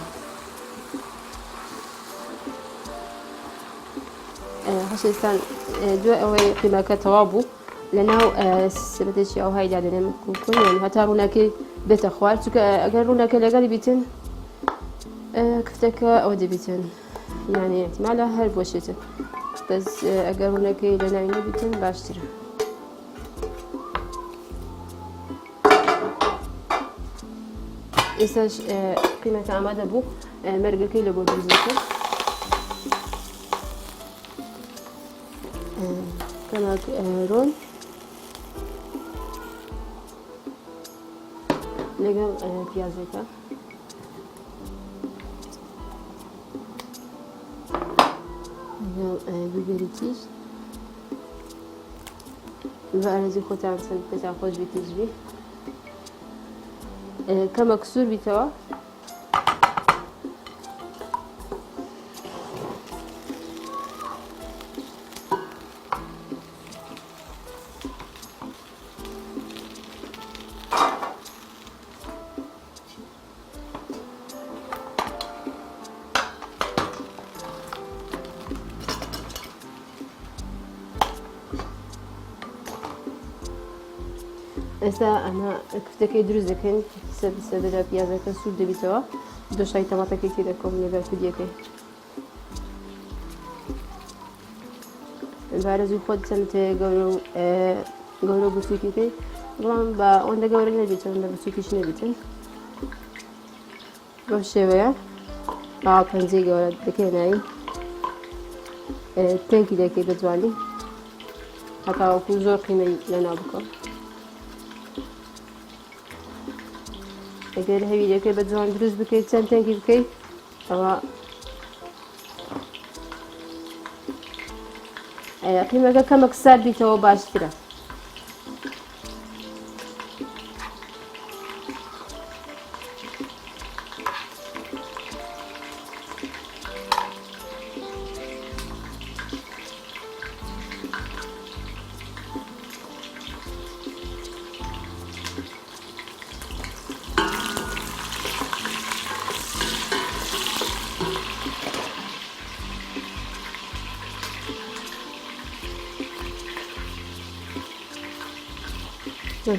S18: هەشتان دوای ئەوەی قیمەکە تەواو بوو لەناو سبەتێکی ئەو هایدا دەنێم کوکن یعنی هەتا ڕووناکەی بێتە خوارد چونکە ئەگەر ڕووناکە لەگەڵی بیتن کفتەکە ئەو دەبیتن یعنی احتیمالە هەر بۆشێتن بەس ئەگەر ڕوونەکەی لە ناوی نەبیتن باشترە ئێستاش قیمەکە ئامادە بوو مەرگەکەی لە بۆ دروستەکە کەمێک ڕۆن لەگەڵ پیازەکە لەگەڵ بیبەری تیژ بە ئارەزوی خۆتان چەند پێتان خۆش بی تیژ بی کەمێک سوور بیتەوە ئێستا ئەمە کفتەکەی دروست دەکەین سەدەدا پیازەکە سوور دەبیتەوە دۆشای تەماتەکەی تێ دەکەم لەگەڵ کودیەکەی بارەزوی خۆت چەند گەورە و بچووکەکەی بەڵام بە ئەوەندە گەورە نەبیتن بە بچووکیش نەبیتن بەو شێوەیە باوا پەنجەی گەورە دەکەێنایی تێنکی دەکەی بە جوانی هەتاوەکو زۆر قیمەی لەناو بکەم ئەگەر هەویرەکەی بە جوان دروست بکەیت چەند تەنکی بکەیت ئەوە قیمەکە کەمێک سارد بیتەوە باشترە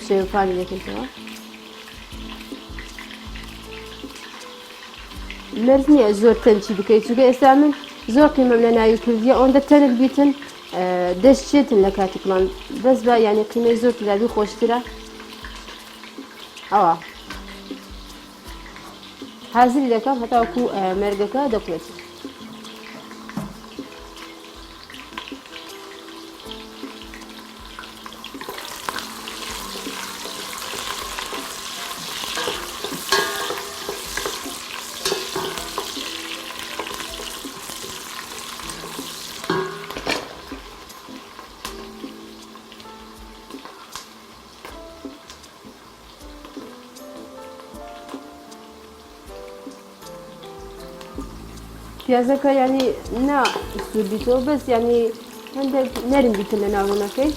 S18: شێوە پانی دەکەیتەوە مەرج نییە زۆر تەنچی بکەیت چونکە ئێستا من زۆر قیمەم لە ناوی کردیە ئەوەندە تەنت بیتن دەشتێتن لە کاتێکمان بەس بە یعنی قیمەی زۆر تداوی خۆشترە ئەوە حازری دەکەم هەتاوەکو مەرگەکە دەقوێت پیازەکە یعنی نا سوور بیتەوە بەس یعنی هەندێک نەرم بیتن لە ناوڕوونەکەی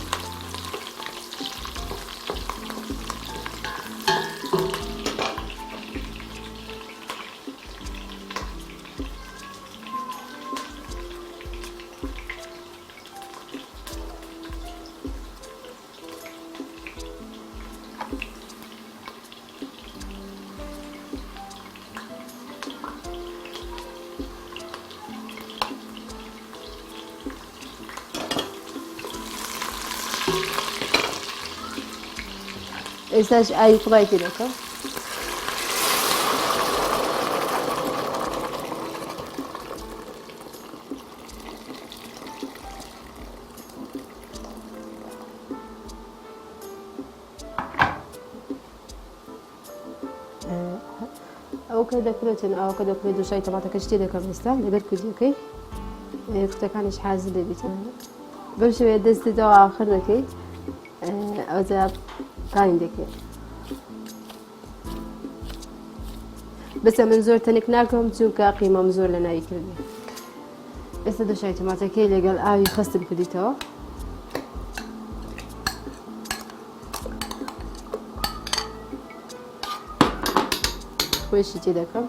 S18: ئێستاش ئاوی پڵای تێ دەکەم ئەوکە دەکرێتن ئەوکە دەکرێت دوشای تەماتەکە شتێ دەکەم ئێستا لەبەر کودیەکەی کوتەکانیش حازر دەبیتن بەم شێوەیە دەستێتەوە ئاخر دەکەی ئەوجا قاین دەکەێت بەسە من زۆر تەنێک ناکەم چونکە قیمەم زۆر لە ناوی کردی ئێستا دەشای تەماتەکەی لەگەڵ ئاوی خستم کردیتەوە خۆشی تێ دەکەم.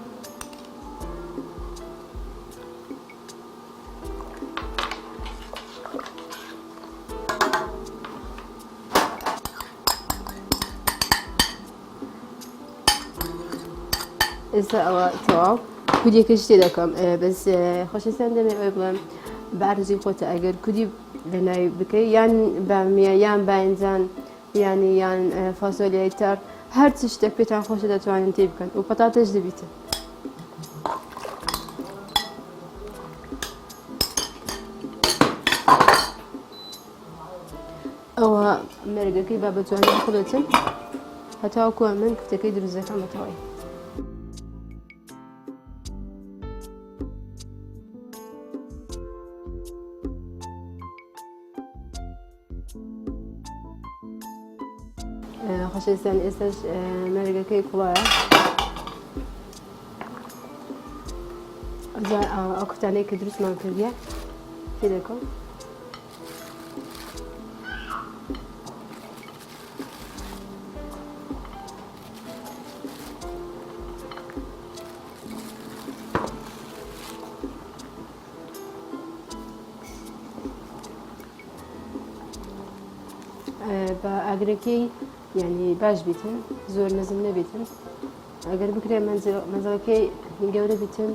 S18: ئێستا ئەوە تەواو کودێکش تێ دەکەم بەس خۆشەویستان دەمێ ئەوێ بڵێم بەعرزی خۆتە ئەگەر کودی لەناوی بکەی یان بامیە یان باینجان یانی یان فاسۆلیای تار هەر چ شتێک پێتان خۆشە دەتوانین تێ بکەن و پەتاتەش دەبیتن. ئەوە مێرگەکەی با بەتوانین بخڵێتن هەتاوەکو من کفتەکەی دروست دەکەم بەتەواوی. خۆشەویستان ئێستاش مێرگەکەی کوڵایە ئەو کوتانەی کە دروستمان کردیە تێ دەکەم. بە ئاگرەکەی یعنی باش بیتن زۆر نەزم نەبێتن ئەگەر بکرێ مەنزەڵەکەی گەورە بیتن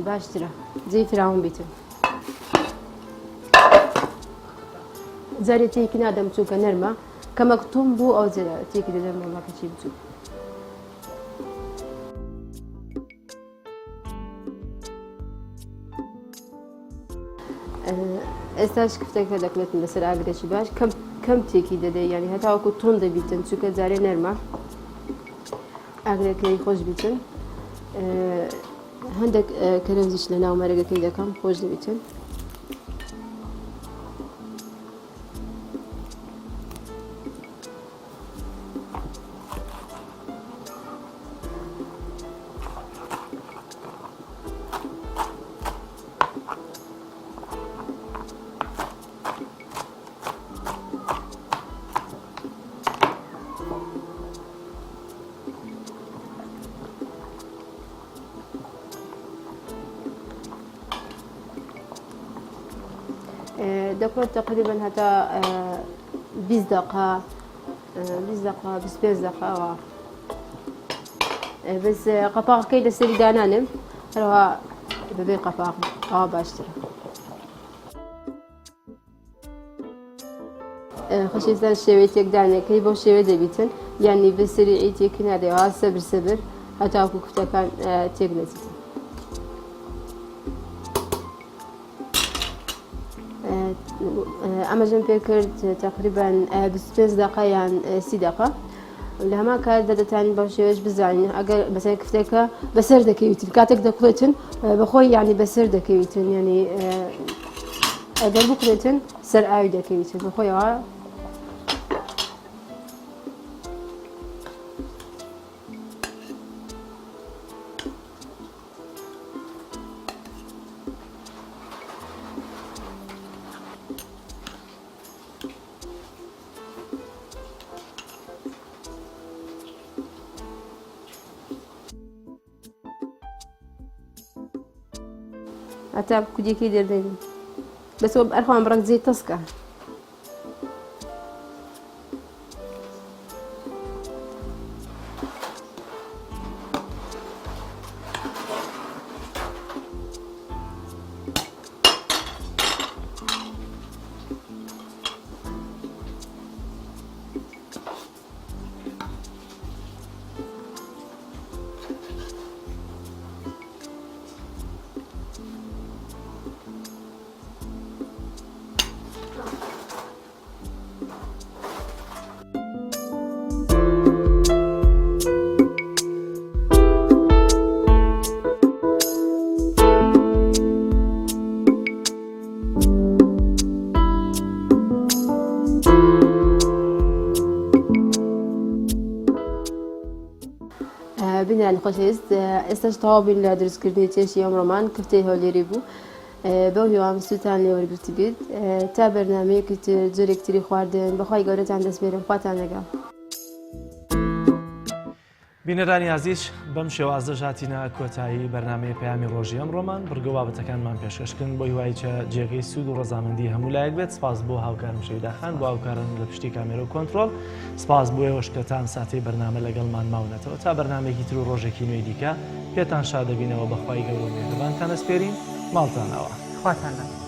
S18: باشترە جێی فراوان بیتن. جارێ تێکی نادەم چووکە نەرمە کەمەک توم بوو ئەو جێرە تێکی دەدەم مەڵاکەچی بچوو. ئێستاش کفتەکە دەکڵێتن لەسەر ئاگرێکی باش کەم تێکی دەدەی ینی هەتاوەکو تۆن دەبیتن چونکە جارێ نەرمە ئاگرەکەی خۆش بیتن. هەندێک کەرەوزیش لە ناو مەرگەکەی دەکەم خۆش دەبیتن. دەکڵێت تقریبا هەتا 20 دقیقە 25 دقیقەوە بەس قەپاقەکەی لەسەری دانانم هەروە بەبێ قەپاق ئەوە باشترە. خۆشەویستان شێوەی تێکدانەکەی بۆ شێوە دەبیتن یانی بەسەریعی تێکی نادەوە سەبر هەتاوەکو کوفتەکان تێک دەچێتن. ئەمەژم پێ کرد تقریبا 25 دقیقە یان 30 دقیقە لە هەمان کاتدا دەتوانین بەو شێوەیەش بزانین ئەگەر بەسەر کفتەکە بەسەر دەکەویتن کاتێک دەکڵێتن بەخۆی یانی بەسەر دەکەویتن ینی ئەگەر بکڵێتن سەر ئاوی دەکەویتن بەخۆیەوە. هەتا کودێکی دەردەبین بەسەوە ئەرخوان بڕەک جێ تەسکە. بینیان خۆشەویست ئێستاش تەواو بووین لە دروستکردنی چێشی ئەمڕۆمان کفتەی هەولێری بوو بەو هیوام سووتان لێوەرگرتی بێت تا بەرنامەیەکی تر جۆرێکتری خواردن بەخوای گەورەتان دەست بێرم خواتان لەگەڵ.
S2: بینەرانی عزیز بەم شێوازە هاتینە کۆتایی بەرنامەی پەیامی ڕۆژی ئەمڕۆمان بڕگە بابەتەکانمان پێشکەشکن بۆ هیوایچە جێگەی سوود و ڕەزامەندی هەموو لایەک بێت. سپاس بۆ هاوکارم شەیداخان بۆ هاوکارن لە پشتی کامێرە و کۆنتترۆل. سپاس بۆ ئێوەش کە تام ساتەی بەرنامە لەگەڵمان ماونەتەوە تا بەرنمێکی تر و ڕۆژێکی نوێی دیکە پێتان شادەبینەوە بەخوای گەورە و میهرەبانتان ئەسپێرین. ماڵتانەوە.
S1: خواتان لە